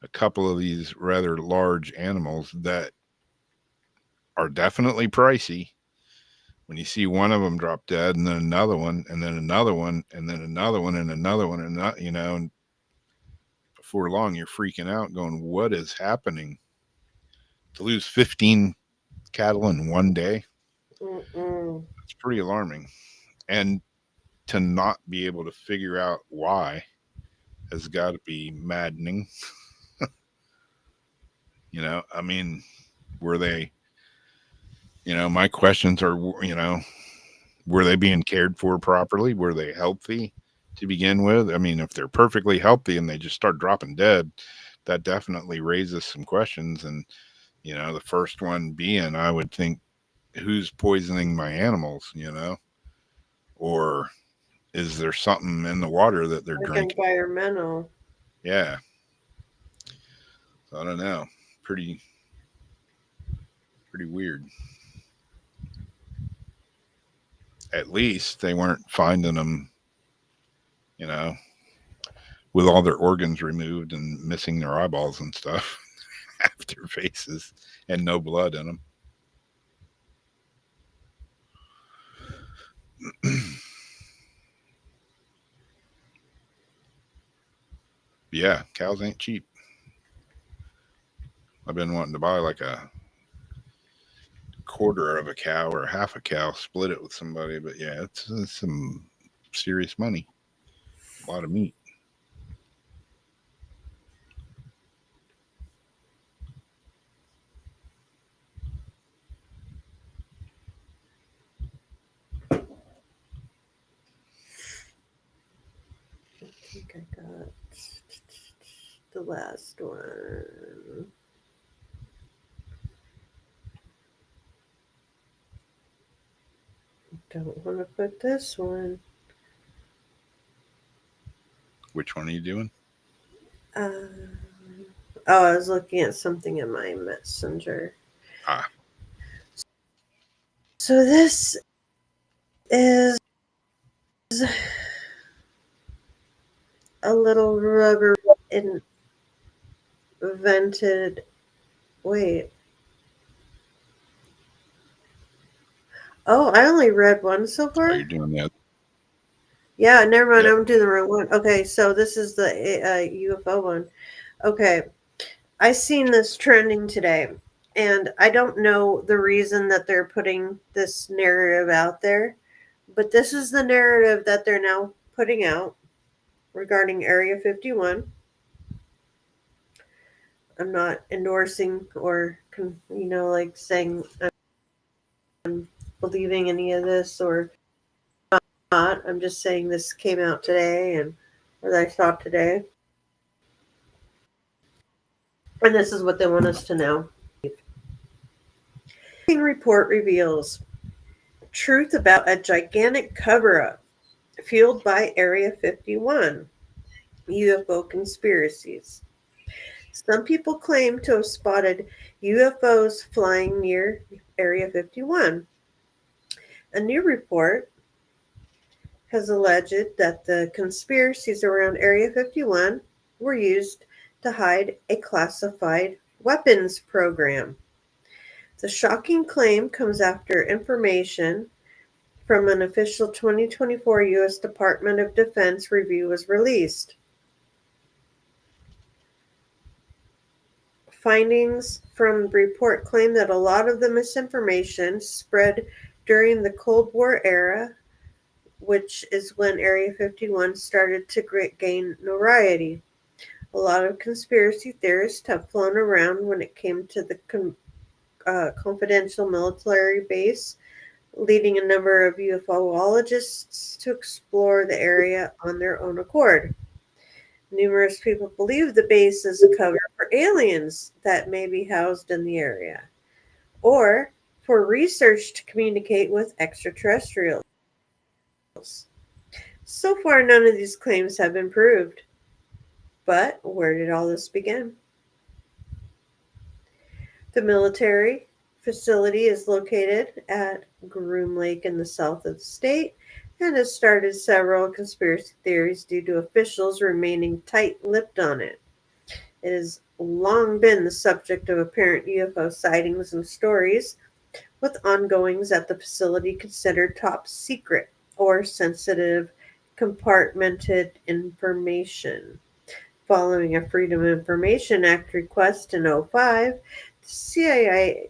a couple of these rather large animals that are definitely pricey. When you see one of them drop dead, and then another one, and then another one, and then another one, and another one, and not, and before long you're freaking out, going, "What is happening?" To lose 15 cattle in one day, it's pretty alarming, and to not be able to figure out why has got to be maddening. I mean, were they? My questions are, were they being cared for properly? Were they healthy to begin with? I mean, if they're perfectly healthy and they just start dropping dead, that definitely raises some questions. And, the first one being, I would think, who's poisoning my animals? or is there something in the water that they're Like drinking? environmental. Yeah. So I don't know. Pretty weird. At least they weren't finding them, you know, with all their organs removed and missing their eyeballs and stuff, half their faces, and no blood in them. Yeah, cows ain't cheap. I've been wanting to buy like a quarter of a cow or half a cow, split it with somebody, but yeah, it's some serious money. A lot of meat. I think I got the last one. Don't want to put this one. Which one are you doing? Oh, I was looking at something in my messenger. Ah. So this is a little rubber invented. Wait. Oh, I only read one so far. Oh, you're doing that. Yeah, never mind. Yep. I'm doing the wrong one. Okay, so this is the UFO one. Okay, I seen this trending today, and I don't know the reason that they're putting this narrative out there, but this is the narrative that they're now putting out regarding Area 51. I'm not endorsing or like saying I'm believing any of this or not. I'm just saying this came out today and what I saw today. And this is what they want us to know. Report reveals truth about a gigantic cover-up fueled by Area 51 UFO conspiracies. Some people claim to have spotted UFOs flying near Area 51. A new report has alleged that the conspiracies around Area 51 were used to hide a classified weapons program. The shocking claim comes after information from an official 2024 U.S. Department of Defense review was released. Findings from the report claim that a lot of the misinformation spread during the Cold War era, which is when Area 51 started to gain notoriety. A lot of conspiracy theorists have flown around when it came to the confidential military base, leading a number of UFOologists to explore the area on their own accord. Numerous people believe the base is a cover for aliens that may be housed in the area, or for research to communicate with extraterrestrials. So far, none of these claims have been proved. But where did all this begin? The military facility is located at Groom Lake in the south of the state and has started several conspiracy theories due to officials remaining tight-lipped on it. It has long been the subject of apparent UFO sightings and stories, with ongoings at the facility considered top secret or sensitive compartmented information. Following a Freedom of Information Act request in 2005, the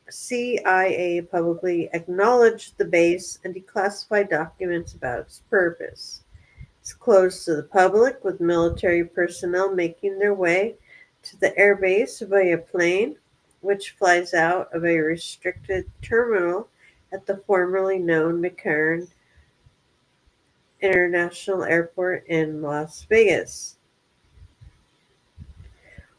CIA publicly acknowledged the base and declassified documents about its purpose. It's closed to the public, with military personnel making their way to the airbase via plane, which flies out of a restricted terminal at the formerly known McCarran International Airport in Las Vegas.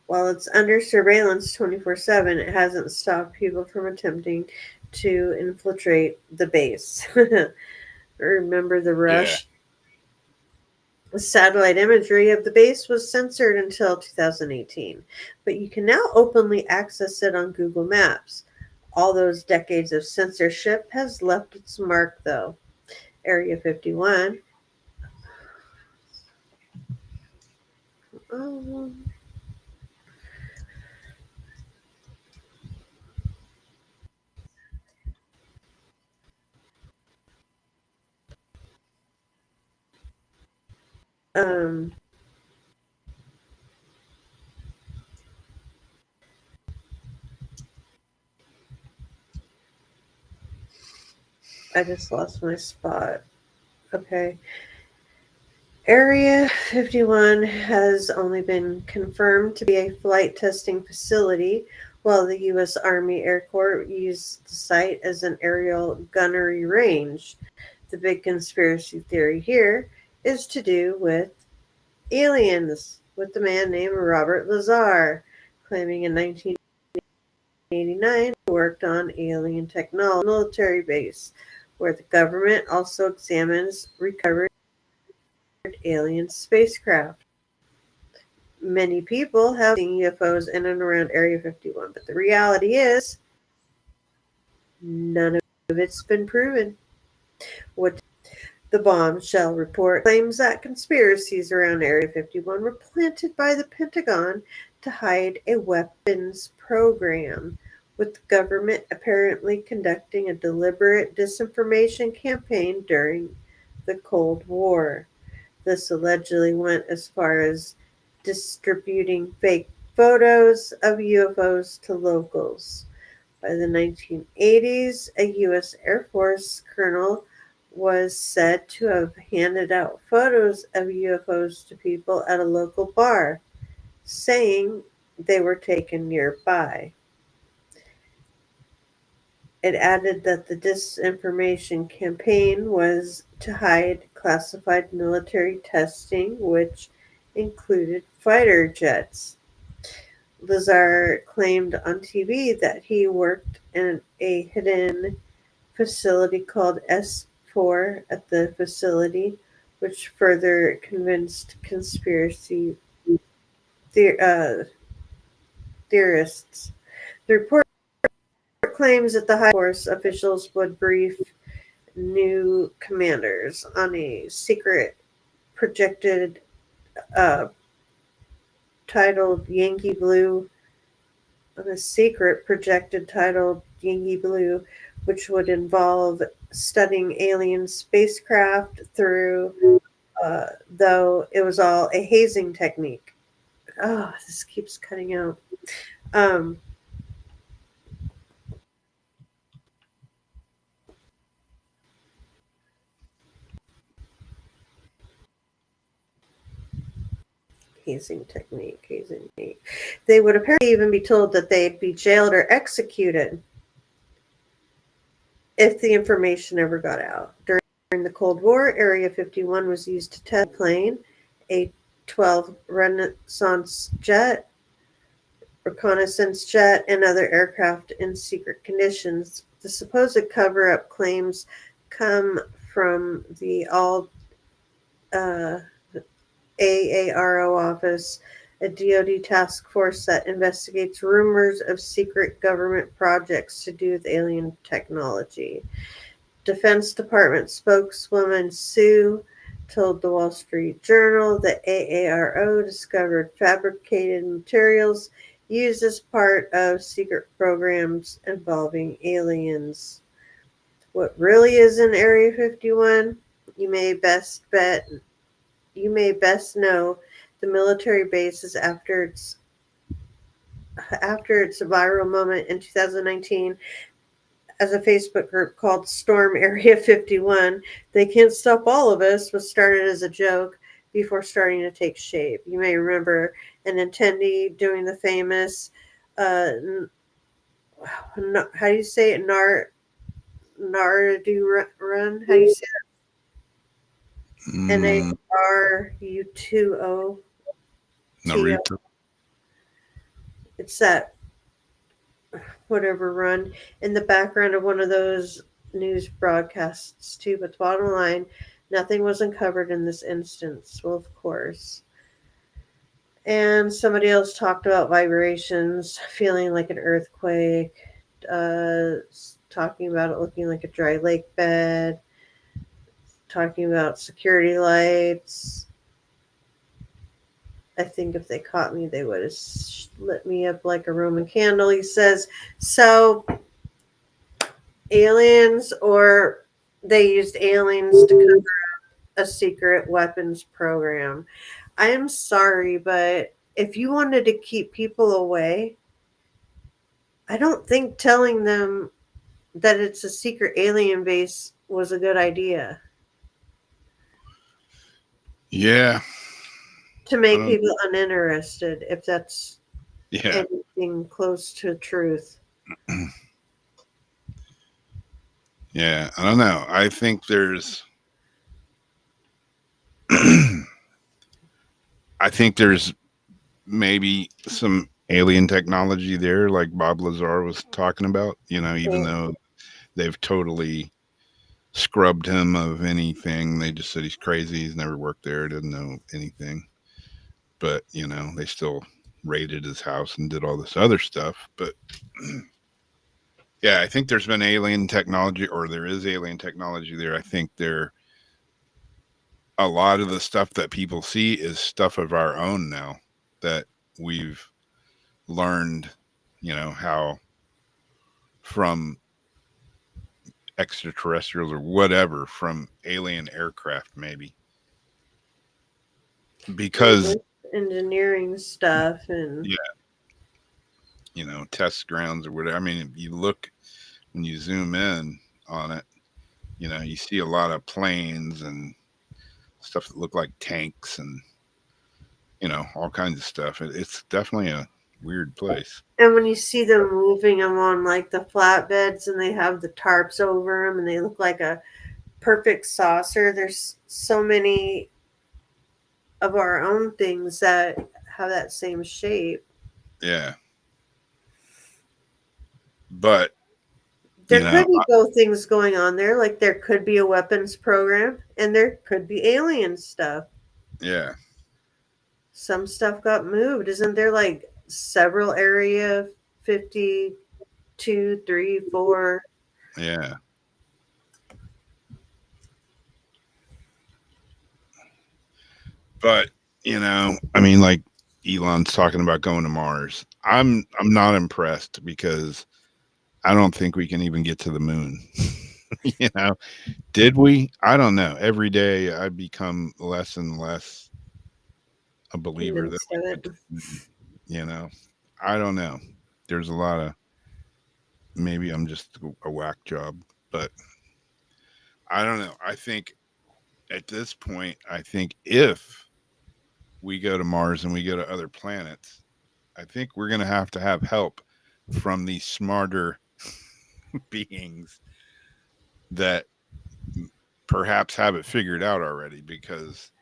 While it's under surveillance 24/7, it hasn't stopped people from attempting to infiltrate the base. Remember the rush? The satellite imagery of the base was censored until 2018, but you can now openly access it on Google Maps. All those decades of censorship has left its mark, though. Area 51. Um, um, I just lost my spot. Okay. Area 51 has only been confirmed to be a flight testing facility, while the U.S. Army Air Corps used the site as an aerial gunnery range. The big conspiracy theory here is to do with aliens, with the man named Robert Lazar, claiming in 1989 he worked on alien technology military base, where the government also examines recovered alien spacecraft. Many people have seen UFOs in and around Area 51, but the reality is none of it's been proven. What the bombshell report claims that conspiracies around Area 51 were planted by the Pentagon to hide a weapons program, with the government apparently conducting a deliberate disinformation campaign during the Cold War. This allegedly went as far as distributing fake photos of UFOs to locals. By the 1980s, a U.S. Air Force colonel was said to have handed out photos of UFOs to people at a local bar, saying they were taken nearby. It added that the disinformation campaign was to hide classified military testing, which included fighter jets. Lazar claimed on TV that he worked in a hidden facility called S4 at the facility, which further convinced conspiracy theorists. The report claims that the High Force officials would brief new commanders on a secret projected uh, titled Yankee Blue, which would involve studying alien spacecraft through, though it was all a hazing technique. Oh, this keeps cutting out. Um, hazing technique. They would apparently even be told that they'd be jailed or executed if the information ever got out. During the Cold War, Area 51 was used to test a plane, a 12 reconnaissance jet, and other aircraft in secret conditions. The supposed cover-up claims come from the AARO office, a DoD task force that investigates rumors of secret government projects to do with alien technology. Defense Department spokeswoman Sue told the Wall Street Journal that AARO discovered fabricated materials used as part of secret programs involving aliens. What really is in Area 51? You may best know the military bases after its viral moment in 2019 as a Facebook group called Storm Area 51. They Can't Stop All of Us was started as a joke before starting to take shape. You may remember an attendee doing the famous, how do you say it? Naradu run? How do you say it? Naruto. Naruto. It's that whatever run in the background of one of those news broadcasts too. But the bottom line, nothing was uncovered in this instance. Well, of course. And somebody else talked about vibrations, feeling like an earthquake, talking about it looking like a dry lake bed, talking about security lights. I think if they caught me, they would have lit me up like a Roman candle. He says, so aliens, or they used aliens to cover up a secret weapons program. I am sorry, but if you wanted to keep people away, I don't think telling them that it's a secret alien base was a good idea Yeah. to make people uninterested, if that's Yeah. anything close to truth. Yeah. I don't know. I think there's I think there's maybe some alien technology there, like Bob Lazar was talking about, even though they've totally scrubbed him of anything. They just said he's crazy. He's never worked there. Doesn't know anything. But, they still raided his house and did all this other stuff. But yeah, I think there's been alien technology, or there is alien technology there. I think a lot of the stuff that people see is stuff of our own now that we've learned, how from extraterrestrials or whatever, from alien aircraft, maybe. Because engineering stuff and test grounds or whatever. I mean, if you look, when you zoom in on it, you see a lot of planes and stuff that look like tanks and all kinds of stuff. It's definitely a weird place. And when you see them moving them on like the flatbeds and they have the tarps over them and they look like a perfect saucer, there's so many of our own things that have that same shape. Yeah. But there could be both things going on there. Like there could be a weapons program and there could be alien stuff. Yeah. Some stuff got moved. Isn't there like several area 52, 3, 4? Yeah. But, I mean, like Elon's talking about going to Mars. I'm not impressed because I don't think we can even get to the moon. Did we? I don't know. Every day I become less and less a believer that I don't know. There's a lot of, maybe I'm just a whack job, but I don't know. I think at this point, if we go to Mars and we go to other planets, I think we're going to have help from these smarter beings that perhaps have it figured out already, because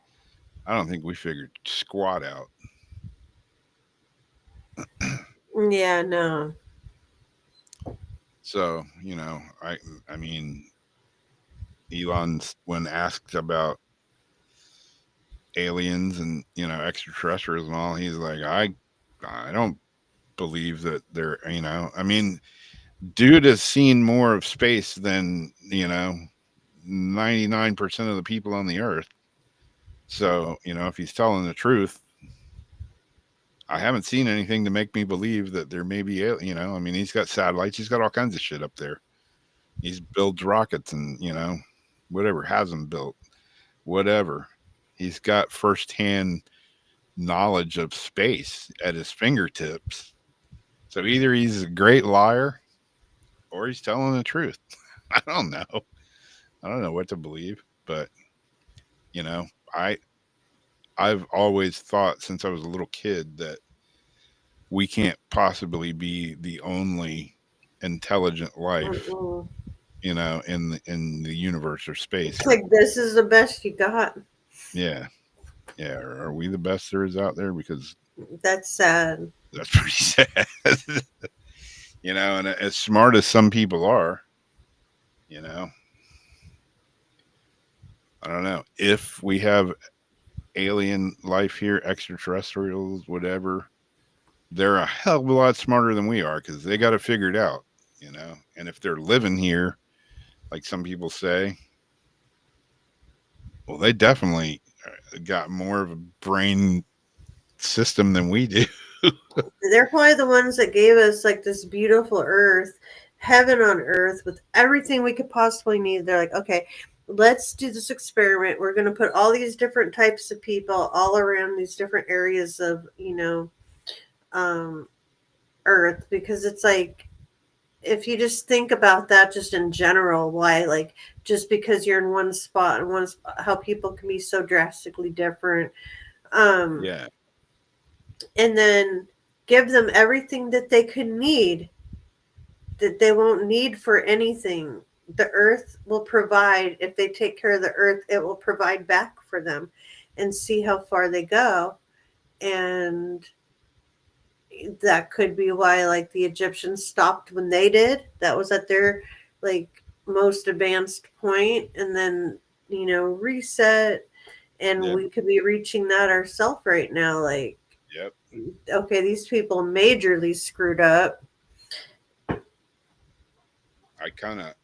I don't think we figured squat out. Yeah, no. So, I mean, Elon, when asked about aliens and, extraterrestrials and all, he's like, I don't believe that they're, I mean, dude has seen more of space than 99% of the people on the earth. So if he's telling the truth, I haven't seen anything to make me believe that there may be I mean, he's got satellites, he's got all kinds of shit up there, he's builds rockets and whatever, has them built, whatever. He's got firsthand knowledge of space at his fingertips. So either he's a great liar or he's telling the truth. I don't know. I don't know what to believe, but I've always thought since I was a little kid that we can't possibly be the only intelligent life, in the universe or space. It's like this is the best you got. Yeah. Yeah. Are we the best there is out there? Because that's sad. That's pretty sad. And as smart as some people are, You know, I don't know if we have alien life here, extraterrestrials, whatever. They're a hell of a lot smarter than we are because they got it figured out. You know, and if they're living here, like some people say, well, they definitely got more of a brain system than we do. They're probably the ones that gave us like this beautiful earth, heaven on earth with everything we could possibly need. They're like, okay, let's do this experiment. We're going to put all these different types of people all around these different areas of, um, earth, because it's like, if you just think about that just in general, why, like, just because you're in one spot and one spot, how people can be so drastically different. Um, Yeah, and then give them everything that they could need, that they won't need for anything. The earth will provide. If they take care of the earth, it will provide back for them, and see how far they go. And that could be why, like, the Egyptians stopped when they did. That was at their, like, most advanced point, and then, reset. And yep, we could be reaching that ourselves right now. Like, yep. okay, these people majorly screwed up. I kind of,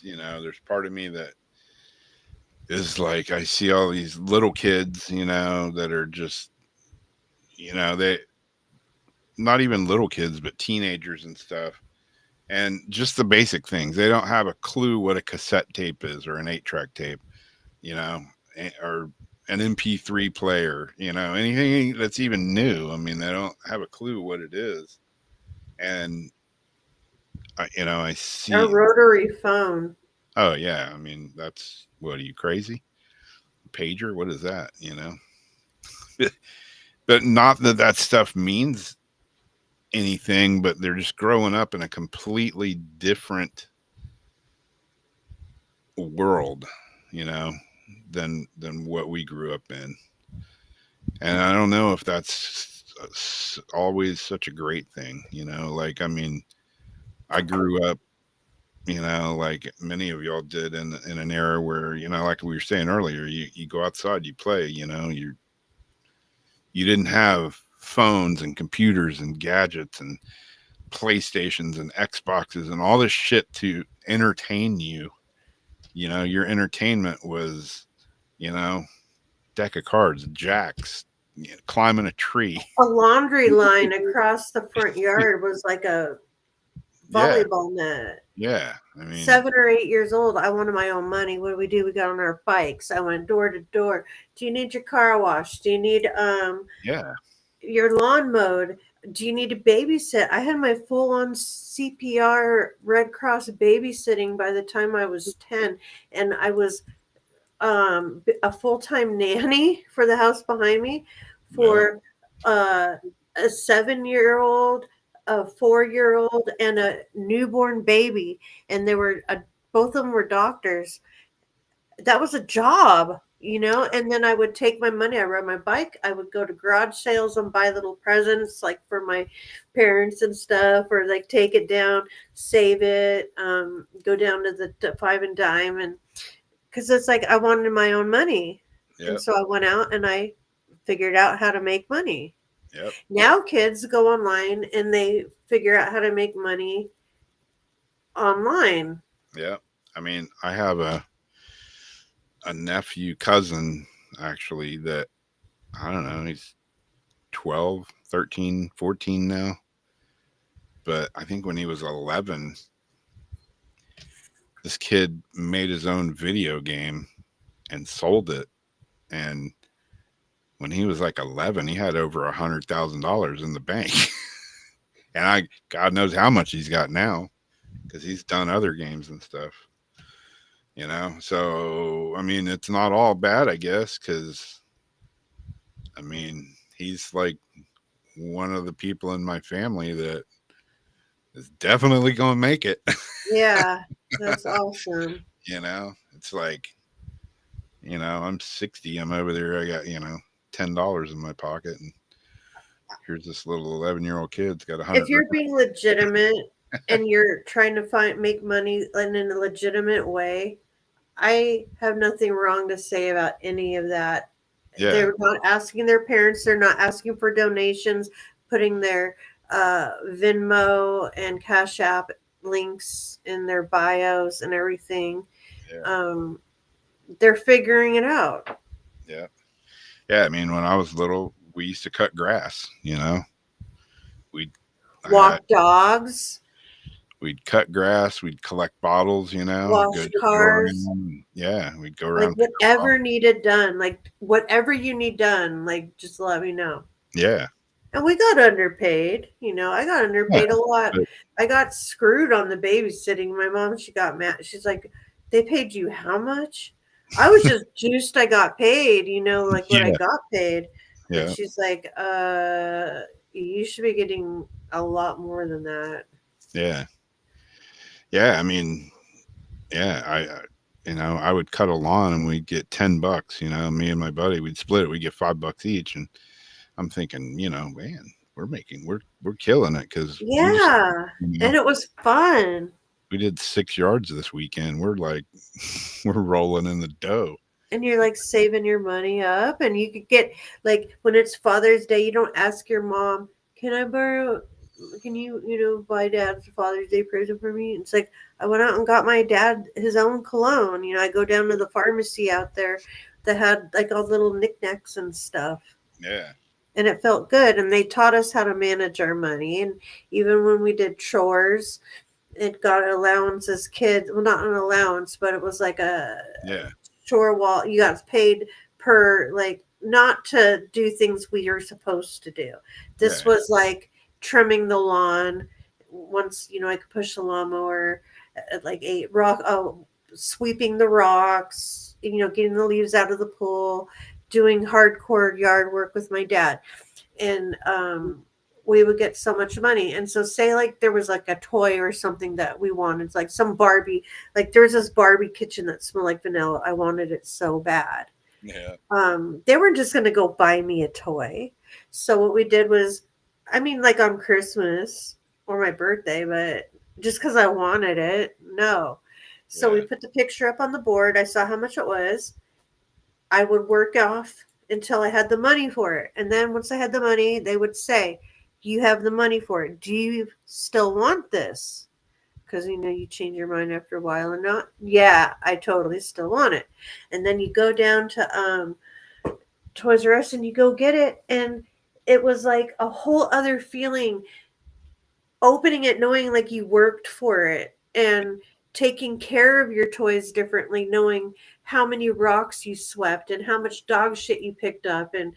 there's part of me that is like, I see all these little kids, that are just, they not even little kids, but teenagers and stuff. And just the basic things. They don't have a clue what a cassette tape is or an 8-track tape, or an MP3 player, anything that's even new. I mean, they don't have a clue what it is. And, I see. A rotary phone. Oh, yeah. I mean, what, are you crazy? Pager? What is that, But not that stuff means anything, but they're just growing up in a completely different world, than what we grew up in. And I don't know if that's always such a great thing, like, I mean, I grew up, like many of y'all did, in an era where, like we were saying earlier, you go outside, you play, you didn't have phones and computers and gadgets and PlayStations and Xboxes and all this shit to entertain you. Your entertainment was, deck of cards, jacks, climbing a tree. A laundry line across the front yard was like a Yeah, volleyball net. yeah. I mean, 7 or 8 years old, I wanted my own money. What do? We got on our bikes. I went door to door. Do you need your car washed? Do you need yeah, your lawn mowed? Do you need to babysit? I had my full on CPR Red Cross babysitting by the time I was 10, and I was a full time nanny for the house behind me for a 7-year-old, a 4-year-old, and a newborn baby. And they were both of them were doctors. That was a job, And then I would take my money. I rode my bike. I would go to garage sales and buy little presents, like for my parents and stuff, or like take it down, save it, go down to the five and dime, and because it's like I wanted my own money. yep, And so I went out and I figured out how to make money. yep, Now kids go online and they figure out how to make money online. yep. I mean, I have a nephew, cousin, actually, that, I don't know, he's 12, 13, 14 now. But I think when he was 11, this kid made his own video game and sold it. And when he was like 11, he had over $100,000 in the bank. And God knows how much he's got now, because he's done other games and stuff. So I mean, it's not all bad, I guess, because I mean, he's like one of the people in my family that is definitely going to make it. Yeah, that's awesome. It's like, I'm 60. I'm over there. I got, $10 in my pocket, and here's this little 11-year-old kid's got 100. If you're being legitimate and you're trying to make money in a legitimate way, I have nothing wrong to say about any of that. Yeah. They're not asking their parents, they're not asking for donations, putting their Venmo and Cash App links in their bios and everything. Yeah. Um, they're figuring it out. Yeah. Yeah. I mean, when I was little, we used to cut grass, we'd, I had, Walk dogs, we'd cut grass, we'd collect bottles, wash go cars, around. Yeah. We'd go like around. Pick up whatever needed done, like whatever you need done, like just let me know. Yeah. And we got underpaid. I got Yeah. underpaid a lot. But, I got screwed on the babysitting. My mom, she got mad. She's like, they paid you how much? I was just juiced. I got paid, like what I yeah. got paid. And Yeah. she's like, you should be getting a lot more than that. Yeah. Yeah. I mean, yeah. I would cut a lawn and we'd get $10. Me and my buddy, we'd split it. We'd get $5 each. And I'm thinking, man, we're killing it because Yeah. And it was fun. we did 6 yards this weekend. We're like, we're rolling in the dough. And you're like saving your money up, and you could get, like, when it's Father's Day, you don't ask your mom, can you buy Dad's Father's Day present for me? It's like, I went out and got my dad his own cologne. I go down to the pharmacy out there that had like all little knickknacks and stuff. Yeah. And it felt good. And they taught us how to manage our money. And even when we did chores, it got an allowance as kids. Well, not an allowance, but it was like a Yeah. chore wall. You got paid per, like, not to do things we are supposed to do. This Right. was like trimming the lawn. Once I could push the lawnmower at like 8 sweeping the rocks, getting the leaves out of the pool, doing hardcore yard work with my dad. And we would get so much money. And so say like there was like a toy or something that we wanted, like some Barbie, like there was this Barbie kitchen that smelled like vanilla. I wanted it so bad. Yeah. They weren't just going to go buy me a toy. So what we did was, I mean, like on Christmas or my birthday, but just because I wanted it, no. So we Yeah. put the picture up on the board. I saw how much it was. I would work off until I had the money for it. And then once I had the money, they would say, you have the money for it. Do you still want this? Because you change your mind after a while and not. Yeah, I totally still want it. And then you go down to Toys R Us and you go get it, and it was like a whole other feeling. Opening it, knowing like you worked for it, and taking care of your toys differently, knowing how many rocks you swept and how much dog shit you picked up, and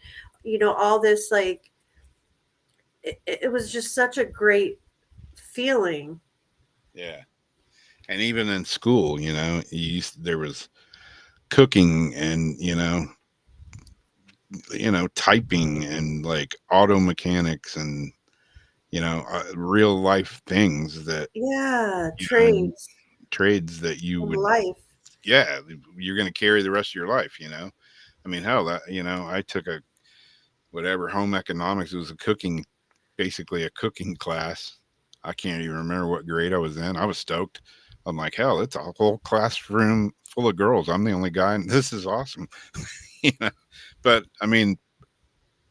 all this, like, it was just such a great feeling. Yeah. And even in school, there was cooking and, typing and like auto mechanics and, real life things that, Yeah, you know, trades trades that you from would, life. yeah, you're going to carry the rest of your life. I mean, hell, I took a whatever home economics. It was basically a cooking class. I can't even remember what grade I was in. I was stoked. I'm like, hell, it's a whole classroom full of girls. I'm the only guy, and this is awesome. you know? But I mean,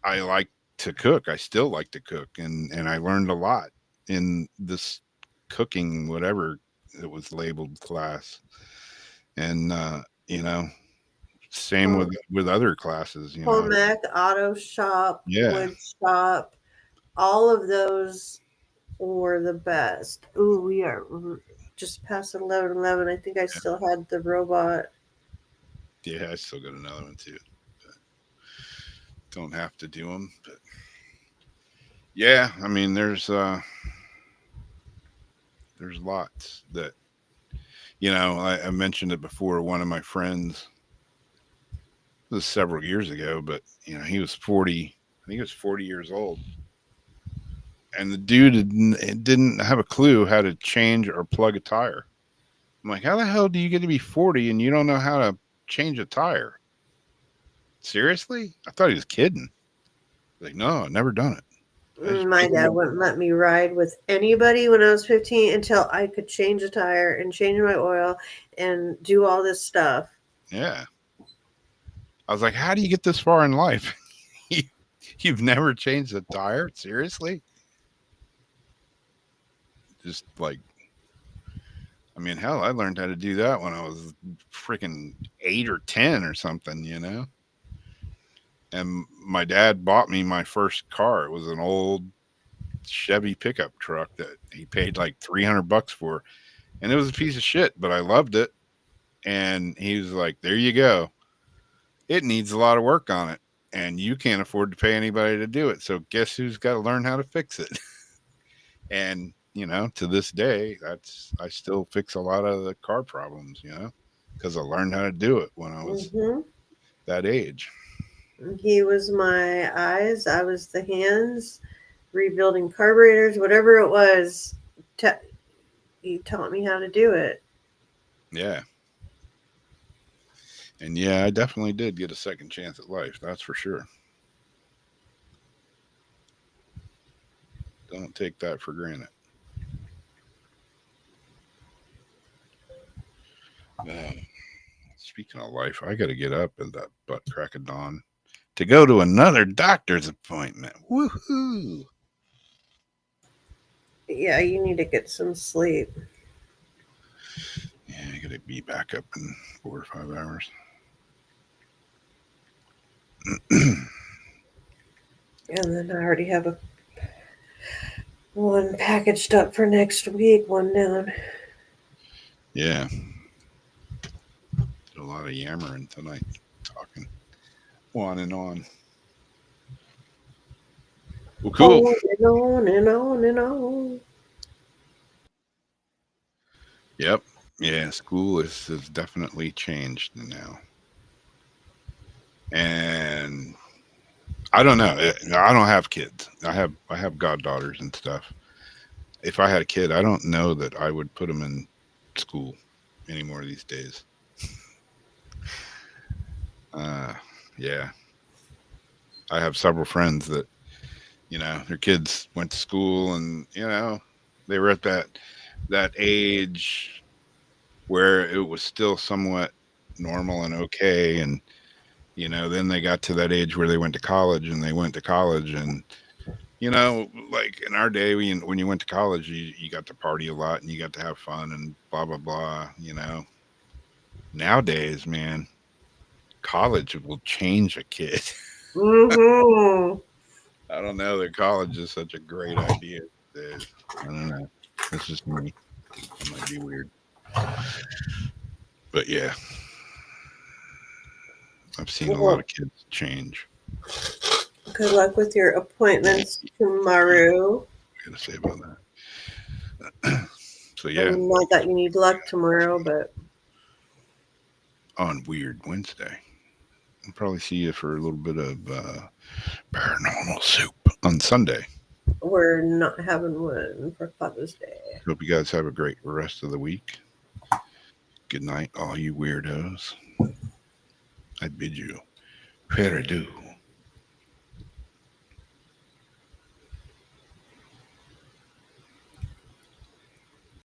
I like to cook. I still like to cook, and I learned a lot in this cooking, whatever it was labeled class. And you know, same Home, with other classes. home ec, auto shop, Yeah, wood shop, all of those were the best. Ooh, we are just past 11:11. I think I still had the robot. yeah. I still got another one too. But don't have to do them, but yeah. I mean, there's lots that I mentioned it before. One of my friends, this was several years ago, but he was 40. I think he was 40 years old, and the dude didn't have a clue how to change or plug a tire. I'm like, how the hell do you get to be 40 and you don't know how to change a tire? Seriously? I thought he was kidding. Like, no, I've never done it. My dad wouldn't let me ride with anybody when I was 15 until I could change a tire and change my oil and do all this stuff. Yeah. I was like, how do you get this far in life? You've never changed a tire? Seriously? Just like, I mean, hell, I learned how to do that when I was freaking 8 or 10 or something, you know? And my dad bought me my first car. It was an old Chevy pickup truck that he paid like $300 for. And it was a piece of shit, but I loved it. And he was like, there you go. It needs a lot of work on it. And you can't afford to pay anybody to do it. So guess who's got to learn how to fix it? And, you know, to this day, I still fix a lot of the car problems, you know, because I learned how to do it when I was that age. He was my eyes. I was the hands, rebuilding carburetors, whatever it was. He taught me how to do it. Yeah. And yeah, I definitely did get a second chance at life. That's for sure. Don't take that for granted. Speaking of life, I got to get up at that butt crack of dawn to go to another doctor's appointment. Woohoo! Yeah, you need to get some sleep. Yeah, I got to be back up in 4 or 5 hours. And then I already have one packaged up for next week, one down. Yeah. Did a lot of yammering tonight, talking on and on. Well, cool. On and on and on and on. Yep. Yeah, school has definitely changed now. And I don't know. I don't have kids. I have goddaughters and stuff. If I had a kid, I don't know that I would put them in school anymore these days. Yeah. I have several friends that, you know, their kids went to school and, you know, they were at that age where it was still somewhat normal and okay. And, you know, then they got to that age where they went to college and you know, like in our day, when you went to college, you got to party a lot and you got to have fun and blah, blah, blah, you know. Nowadays, man, college will change a kid. Mm-hmm. I don't know that college is such a great idea. I don't know. It's just me. It might be weird. But yeah, I've seen a lot of kids change. Good luck with your appointments tomorrow. What I gotta say about that. So yeah, Not that you need luck tomorrow, but on Weird Wednesday, I'll probably see you for a little bit of paranormal soup on Sunday. we're not having one for Father's Day. Hope you guys have a great rest of the week. Good night, all you weirdos. I bid you fair adieu.